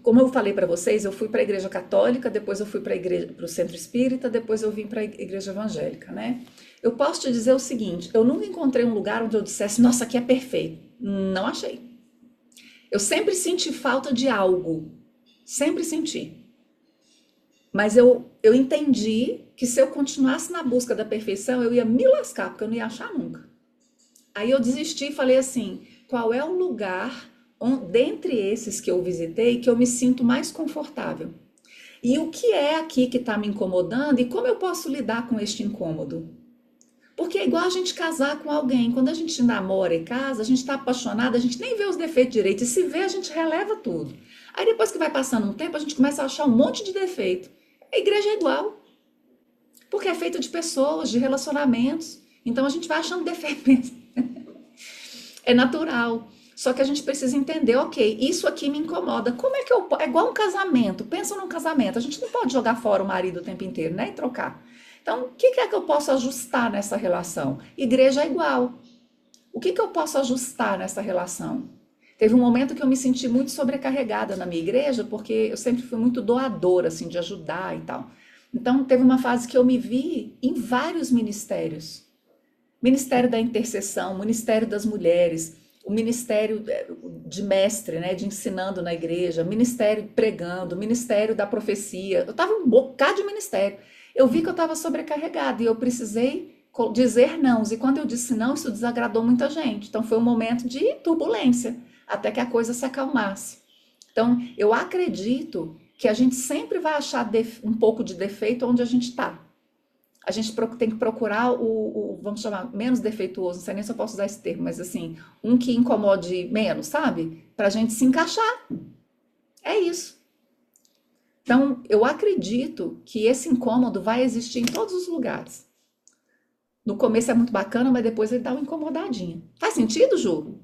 Como eu falei para vocês, eu fui para a igreja católica, depois eu fui para o centro espírita, depois eu vim para a igreja evangélica, né? Eu posso te dizer o seguinte, eu nunca encontrei um lugar onde eu dissesse, nossa, aqui é perfeito. Não achei. Eu sempre senti falta de algo. Sempre senti. Mas eu entendi que se eu continuasse na busca da perfeição, eu ia me lascar, porque eu não ia achar nunca. Aí eu desisti e falei assim, qual é o lugar dentre esses que eu visitei que eu me sinto mais confortável? E o que é aqui que está me incomodando e como eu posso lidar com este incômodo? Porque é igual a gente casar com alguém. Quando a gente namora e casa, a gente está apaixonada, a gente nem vê os defeitos direito. E se vê, a gente releva tudo. Aí depois que vai passando um tempo, a gente começa a achar um monte de defeito. A igreja é igual. Porque é feita de pessoas, de relacionamentos. Então a gente vai achando defeito mesmo. É natural. Só que a gente precisa entender, ok, isso aqui me incomoda. Como é que eu... É igual um casamento. Pensa num casamento. A gente não pode jogar fora o marido o tempo inteiro, né? E trocar. Então, o que é que eu posso ajustar nessa relação? Igreja é igual. O que eu posso ajustar nessa relação? Teve um momento que eu me senti muito sobrecarregada na minha igreja, porque eu sempre fui muito doadora, assim, de ajudar e tal. Então, teve uma fase que eu me vi em vários ministérios. Ministério da intercessão, Ministério das Mulheres, o Ministério de mestre, né, de ensinando na igreja, Ministério pregando, Ministério da profecia. Eu estava um bocado de ministério. Eu vi que eu estava sobrecarregada e eu precisei dizer não. E quando eu disse não, isso desagradou muita gente. Então foi um momento de turbulência, até que a coisa se acalmasse. Então eu acredito que a gente sempre vai achar um pouco de defeito onde a gente está. A gente tem que procurar vamos chamar, menos defeituoso, não sei nem se eu posso usar esse termo, mas assim, um que incomode menos, sabe? Pra gente se encaixar. É isso. Então, eu acredito que esse incômodo vai existir em todos os lugares. No começo é muito bacana, mas depois ele dá uma incomodadinha. Faz sentido, Ju?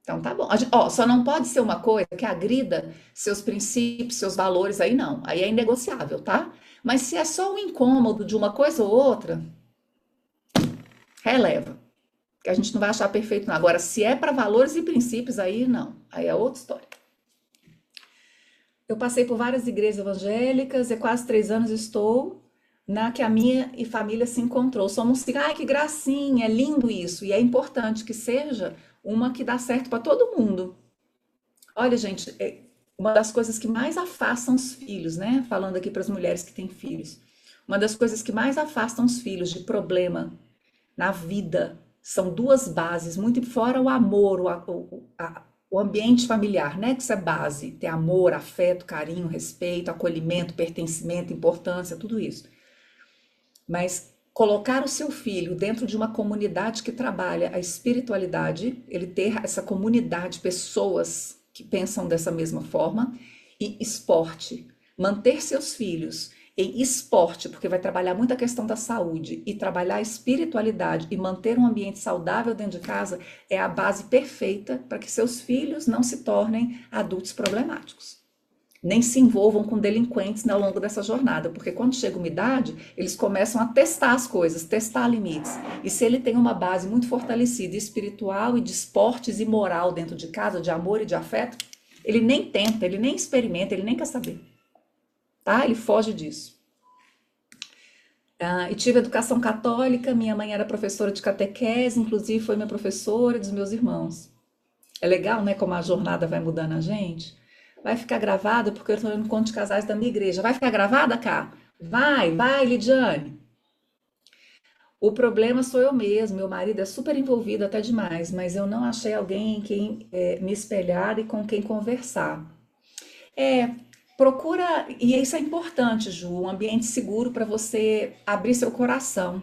Então tá bom. Ó, só não pode ser uma coisa que agrida seus princípios, seus valores, aí não. Aí é inegociável, tá? Mas se é só um incômodo de uma coisa ou outra, releva. Que a gente não vai achar perfeito, não. Agora, se é para valores e princípios, aí não. Aí é outra história. Eu passei por várias igrejas evangélicas e quase 3 anos estou na que a minha e família se encontrou. Somos, ai, que gracinha, é lindo isso. E é importante que seja uma que dá certo para todo mundo. Olha, gente, uma das coisas que mais afastam os filhos, né? Falando aqui para as mulheres que têm filhos. Uma das coisas que mais afastam os filhos de problema na vida são duas bases, muito fora o amor, o ambiente familiar, né? Que isso é base, ter amor, afeto, carinho, respeito, acolhimento, pertencimento, importância, tudo isso. Mas colocar o seu filho dentro de uma comunidade que trabalha a espiritualidade, ele ter essa comunidade, pessoas que pensam dessa mesma forma, e esporte. Manter seus filhos em esporte, porque vai trabalhar muito a questão da saúde, e trabalhar a espiritualidade e manter um ambiente saudável dentro de casa é a base perfeita para que seus filhos não se tornem adultos problemáticos, nem se envolvam com delinquentes ao longo dessa jornada, porque quando chega uma idade, eles começam a testar as coisas, testar limites. E se ele tem uma base muito fortalecida, espiritual e de esportes e moral dentro de casa, de amor e de afeto, ele nem tenta, ele nem experimenta, ele nem quer saber, tá? Ele foge disso. E tive educação católica, minha mãe era professora de catequese, inclusive foi minha professora e dos meus irmãos. É legal, né, como a jornada vai mudando a gente? Vai ficar gravada, porque eu estou no encontro de casais da minha igreja. Vai ficar gravada, cá? Vai, Lidiane. O problema sou eu mesmo. Meu marido é super envolvido até demais, mas eu não achei alguém em quem me espelhar e com quem conversar. É, procura, e isso é importante, Ju, um ambiente seguro para você abrir seu coração.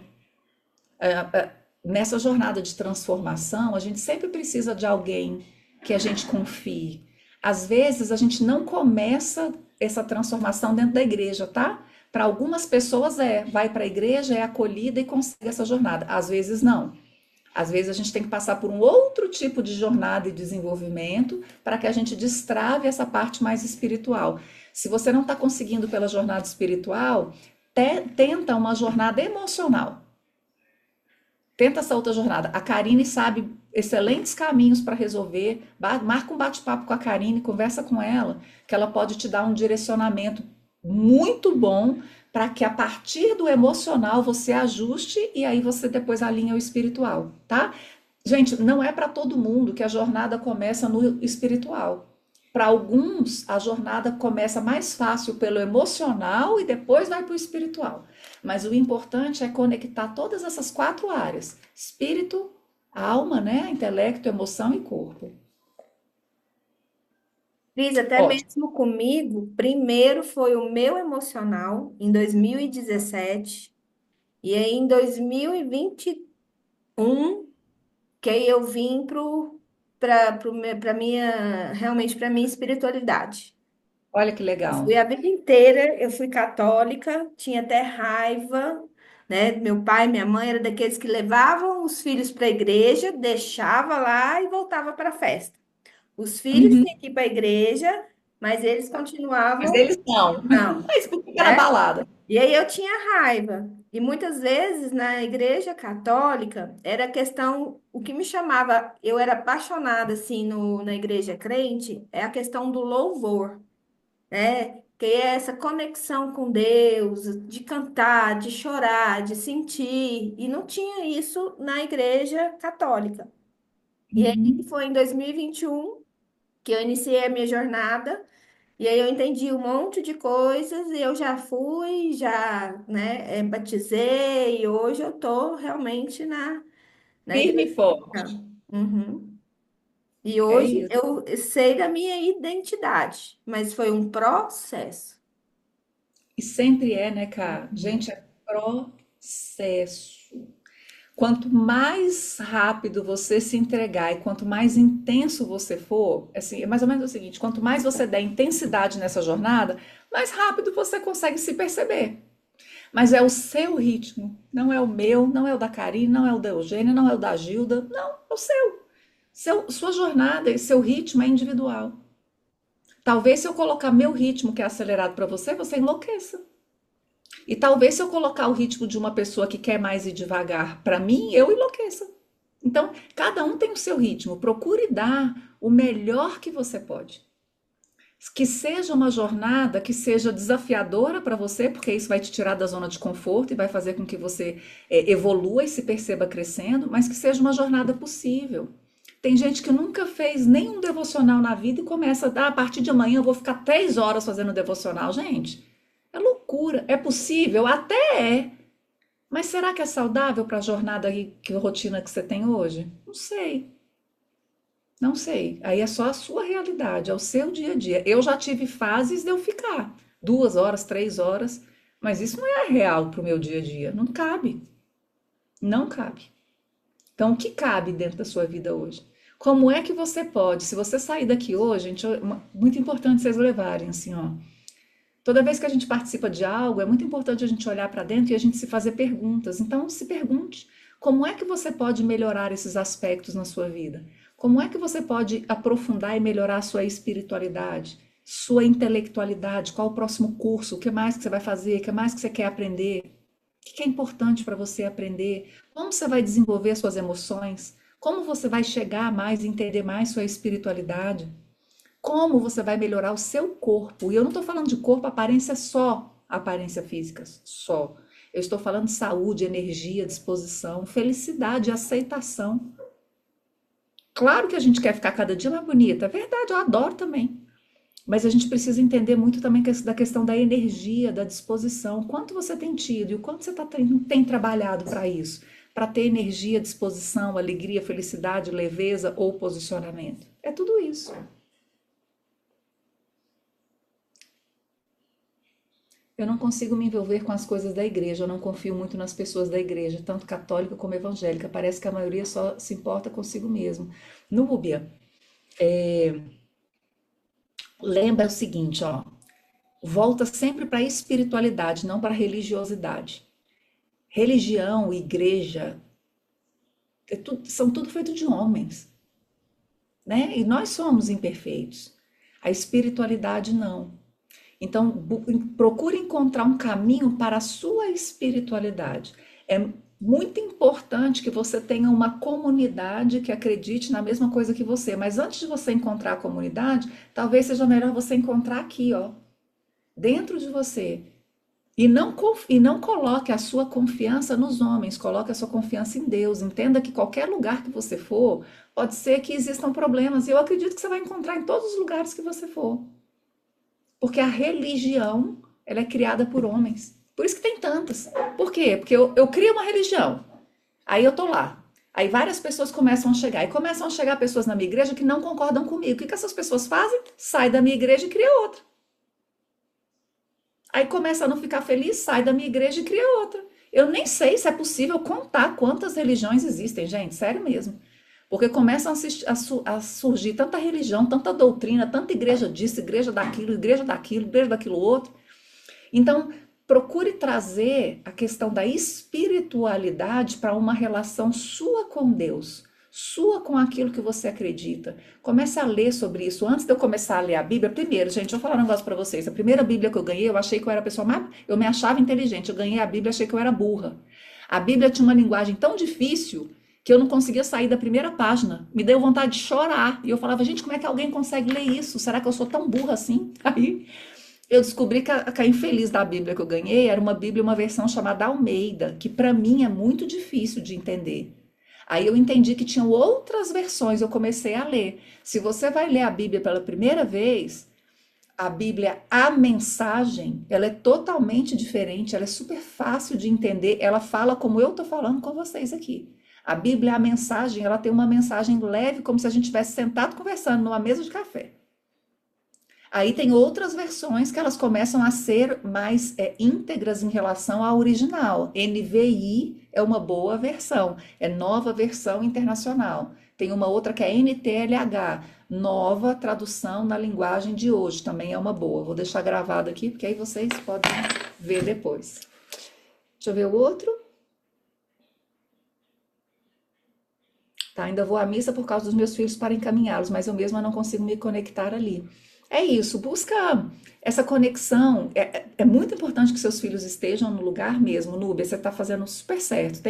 Nessa jornada de transformação, a gente sempre precisa de alguém que a gente confie. Às vezes a gente não começa essa transformação dentro da igreja, tá? Para algumas pessoas vai para a igreja, é acolhida e consegue essa jornada. Às vezes não. Às vezes a gente tem que passar por um outro tipo de jornada e desenvolvimento para que a gente destrave essa parte mais espiritual. Se você não está conseguindo pela jornada espiritual, tenta uma jornada emocional. Tenta essa outra jornada. A Karine sabe excelentes caminhos para resolver. Marca um bate-papo com a Karine, conversa com ela, que ela pode te dar um direcionamento muito bom para que a partir do emocional você ajuste e aí você depois alinha o espiritual, tá? Gente, não é para todo mundo que a jornada começa no espiritual. Para alguns, a jornada começa mais fácil pelo emocional e depois vai para o espiritual. Mas o importante é conectar todas essas quatro áreas: espírito, alma, né? Intelecto, emoção e corpo. Cris, até Ótimo. mesmo comigo, primeiro foi o meu emocional, em 2017, e aí em 2021, que aí eu vim para minha, realmente para minha espiritualidade. Olha que Eu legal. fui a vida inteira, eu fui católica, tinha até raiva, né? Meu pai e minha mãe eram daqueles que levavam os filhos para a igreja, deixava lá e voltava para a festa. Os filhos Uhum. tinham que ir para a igreja, mas eles Mas continuavam, eles não. não, Mas por que na né? balada? E aí eu tinha raiva. E muitas vezes na igreja católica era questão, o que me chamava, eu era apaixonada assim no, na igreja crente, é a questão do louvor, né? Que é essa conexão com Deus, de cantar, de chorar, de sentir. E não tinha isso na igreja católica. E aí Uhum. foi em 2021 que eu iniciei a minha jornada. E aí eu entendi um monte de coisas e eu já fui, já, né, batizei e hoje eu tô realmente na Firme igreja. e forte. Uhum. E É hoje isso. eu sei da minha identidade, mas foi um processo. E sempre é, né, cara? Uhum. Gente, é processo. Quanto mais rápido você se entregar e quanto mais intenso você for, assim, é mais ou menos o seguinte: quanto mais você der intensidade nessa jornada, mais rápido você consegue se perceber. Mas é o seu ritmo, não é o meu, não é o da Karine, não é o da Eugênia, não é o da Gilda, não, é o seu. Sua jornada e seu ritmo é individual. Talvez se eu colocar meu ritmo que é acelerado para você, você enlouqueça. E talvez se eu colocar o ritmo de uma pessoa que quer mais ir devagar para mim, eu enlouqueça. Então, cada um tem o seu ritmo. Procure dar o melhor que você pode. Que seja uma jornada que seja desafiadora para você, porque isso vai te tirar da zona de conforto e vai fazer com que você evolua e se perceba crescendo, mas que seja uma jornada possível. Tem gente que nunca fez nenhum devocional na vida e começa, a partir de amanhã eu vou ficar 3 horas fazendo devocional. Gente, é loucura. É possível? Até é. Mas será que é saudável para a jornada e que rotina que você tem hoje? Não sei. Não sei. Aí é só a sua realidade, é o seu dia a dia. Eu já tive fases de eu ficar 2 horas, 3 horas, mas isso não é real para o meu dia a dia. Não cabe. Não cabe. Então, o que cabe dentro da sua vida hoje? Como é que você pode, se você sair daqui hoje, gente, muito importante vocês levarem assim, ó. Toda vez que a gente participa de algo, é muito importante a gente olhar para dentro e a gente se fazer perguntas. Então, se pergunte, como é que você pode melhorar esses aspectos na sua vida? Como é que você pode aprofundar e melhorar a sua espiritualidade, sua intelectualidade? Qual o próximo curso? O que mais que você vai fazer? O que mais que você quer aprender? O que é importante para você aprender? Como você vai desenvolver suas emoções? Como você vai chegar a mais e entender mais sua espiritualidade? Como você vai melhorar o seu corpo? E eu não estou falando de corpo, aparência só, aparência física, só. Eu estou falando de saúde, energia, disposição, felicidade, aceitação. Claro que a gente quer ficar cada dia mais bonita, é verdade, eu adoro também. Mas a gente precisa entender muito também da questão da energia, da disposição. Quanto você tem tido e o quanto você tem trabalhado para isso? Para ter energia, disposição, alegria, felicidade, leveza ou posicionamento. É tudo isso. Eu não consigo me envolver com as coisas da igreja, eu não confio muito nas pessoas da igreja, tanto católica como evangélica. Parece que a maioria só se importa consigo mesmo. Núbia, lembra o seguinte, ó, volta sempre para a espiritualidade, não para a religiosidade. Religião, igreja, são tudo feito de homens, né? E nós somos imperfeitos. A espiritualidade não. Então, procure encontrar um caminho para a sua espiritualidade. É muito importante que você tenha uma comunidade que acredite na mesma coisa que você. Mas antes de você encontrar a comunidade, talvez seja melhor você encontrar aqui, ó, dentro de você. E não coloque a sua confiança nos homens, coloque a sua confiança em Deus. Entenda que qualquer lugar que você for, pode ser que existam problemas. E eu acredito que você vai encontrar em todos os lugares que você for. Porque a religião, ela é criada por homens. Por isso que tem tantas. Por quê? Porque eu crio uma religião. Aí eu tô lá. Aí várias pessoas começam a chegar. E começam a chegar pessoas na minha igreja que não concordam comigo. O que essas pessoas fazem? Sai da minha igreja e cria outra. Aí começa a não ficar feliz, sai da minha igreja e cria outra. Eu nem sei se é possível contar quantas religiões existem, gente. Sério mesmo. Porque começam a surgir tanta religião, tanta doutrina, tanta igreja disso, igreja daquilo, igreja daquilo outro. Então, procure trazer a questão da espiritualidade para uma relação sua com Deus, sua com aquilo que você acredita. Comece a ler sobre isso. Antes de eu começar a ler a Bíblia, primeiro, gente, deixa eu falar um negócio para vocês. A primeira Bíblia que eu ganhei, eu achei que eu era a pessoa mais. Eu me achava inteligente. Eu ganhei a Bíblia, achei que eu era burra. A Bíblia tinha uma linguagem tão difícil que eu não conseguia sair da primeira página. Me deu vontade de chorar. E eu falava, gente, como é que alguém consegue ler isso? Será que eu sou tão burra assim? Aí eu descobri que a infeliz da Bíblia que eu ganhei era uma Bíblia, uma versão chamada Almeida, que para mim é muito difícil de entender. Aí eu entendi que tinham outras versões, eu comecei a ler. Se você vai ler a Bíblia pela primeira vez, a Bíblia, a mensagem, ela é totalmente diferente, ela é super fácil de entender, ela fala como eu estou falando com vocês aqui. A Bíblia, a mensagem, ela tem uma mensagem leve, como se a gente tivesse sentado conversando numa mesa de café. Aí tem outras versões que elas começam a ser mais íntegras em relação à original. NVI é uma boa versão, é nova versão internacional. Tem uma outra que é NTLH, nova tradução na linguagem de hoje, também é uma boa. Vou deixar gravado aqui, porque aí vocês podem ver depois. Deixa eu ver o outro. tá? Ainda vou à missa por causa dos meus filhos para encaminhá-los, mas eu mesma não consigo me conectar ali. É isso, busca essa conexão. É muito importante que seus filhos estejam no lugar mesmo. Núbia, você está fazendo super certo.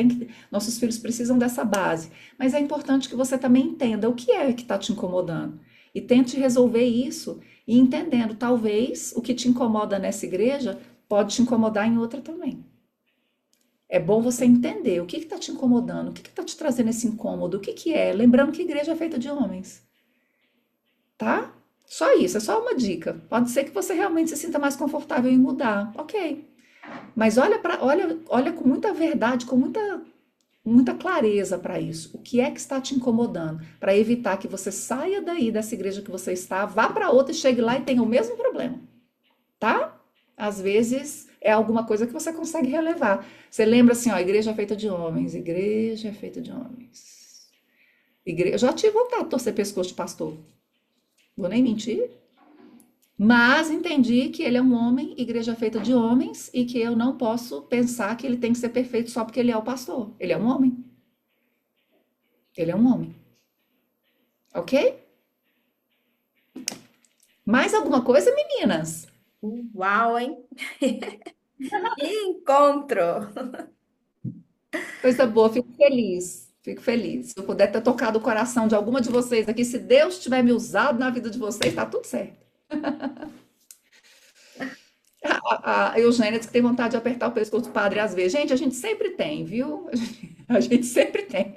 Nossos filhos precisam dessa base. Mas é importante que você também entenda o que é que está te incomodando. E tente resolver isso e entendendo, talvez o que te incomoda nessa igreja pode te incomodar em outra também. É bom você entender o que está te incomodando, o que está te trazendo esse incômodo, o que que é. Lembrando que a igreja é feita de homens, tá? Só isso, é só uma dica. Pode ser que você realmente se sinta mais confortável em mudar, ok. Mas olha com muita verdade, com muita clareza para isso. O que é que está te incomodando? Para evitar que você saia daí dessa igreja que você está, vá para outra e chegue lá e tenha o mesmo problema, tá? Às vezes é alguma coisa que você consegue relevar. Você lembra assim, ó, igreja é feita de homens, igreja é feita de homens. Eu já tive vontade de torcer pescoço de pastor. Vou nem mentir. Mas entendi que ele é um homem, igreja feita de homens, e que eu não posso pensar que ele tem que ser perfeito só porque ele é o pastor. Ele é um homem. Ele é um homem. Ok? Mais alguma coisa, meninas? Uau, hein? Que encontro! Coisa boa, fico feliz. Fico feliz. Se eu puder ter tocado o coração de alguma de vocês aqui, se Deus tiver me usado na vida de vocês, tá tudo certo. A Eugênia diz que tem vontade de apertar o pescoço do padre às vezes. Gente, a gente sempre tem, viu? A gente sempre tem.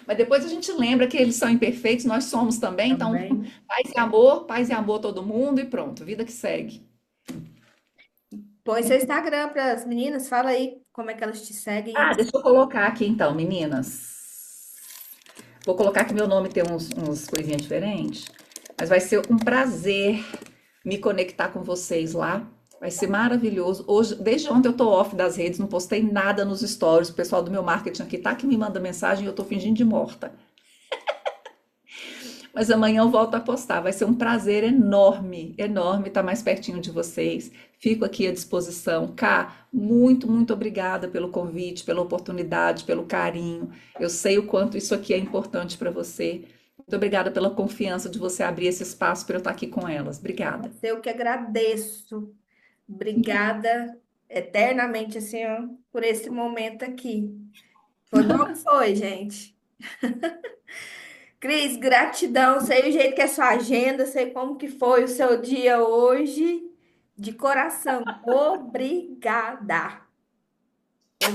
Mas depois a gente lembra que eles são imperfeitos, nós somos também, então Também. paz e amor todo mundo e pronto, vida que segue. Põe seu Instagram para as meninas, fala aí como é que elas te seguem. Ah, deixa eu colocar aqui então, meninas. Vou colocar que meu nome tem uns coisinhas diferentes, mas vai ser um prazer me conectar com vocês lá. Vai ser maravilhoso. Hoje, desde ontem eu tô off das redes, não postei nada nos stories. O pessoal do meu marketing aqui tá que me manda mensagem e eu tô fingindo de morta. Mas amanhã eu volto a postar. Vai ser um prazer enorme, enorme estar mais pertinho de vocês. Fico aqui à disposição. Cá, muito, muito obrigada pelo convite, pela oportunidade, pelo carinho. Eu sei o quanto isso aqui é importante para você. Muito obrigada pela confiança de você abrir esse espaço para eu estar aqui com elas. Obrigada. Eu que agradeço. Obrigada eternamente, assim, ó, por esse momento aqui. Foi bom, não foi, gente? Cris, gratidão. Sei o jeito que é sua agenda, sei como que foi o seu dia hoje. De coração, obrigada.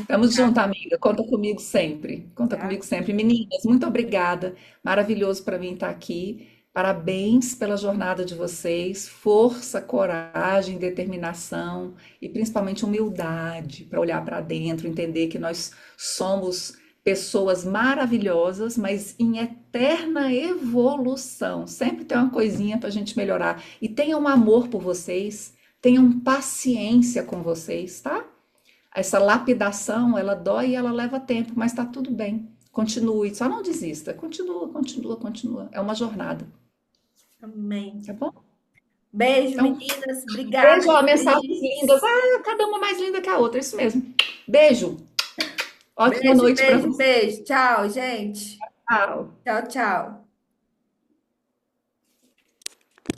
Tamo junto, Obrigada. amiga. Conta comigo sempre. Conta Tá? comigo sempre. Meninas, muito obrigada. Maravilhoso para mim estar aqui. Parabéns pela jornada de vocês. Força, coragem, determinação e principalmente humildade para olhar para dentro, entender que nós somos pessoas maravilhosas, mas em eterna evolução. Sempre tem uma coisinha para a gente melhorar. E tenham um amor por vocês, tenham paciência com vocês, tá? Essa lapidação, ela dói e ela leva tempo, mas tá tudo bem. Continue, só não desista. Continua, continua, continua. É uma jornada, Amém. tá bom? Beijo, Então, meninas. Obrigada, beijo, ó, mensagens lindas. Cris. Ah, cada uma mais linda que a outra, isso mesmo. Beijo. Ótima Beijo, noite para beijo, você. beijo. Tchau, gente. Tchau. Tchau, tchau.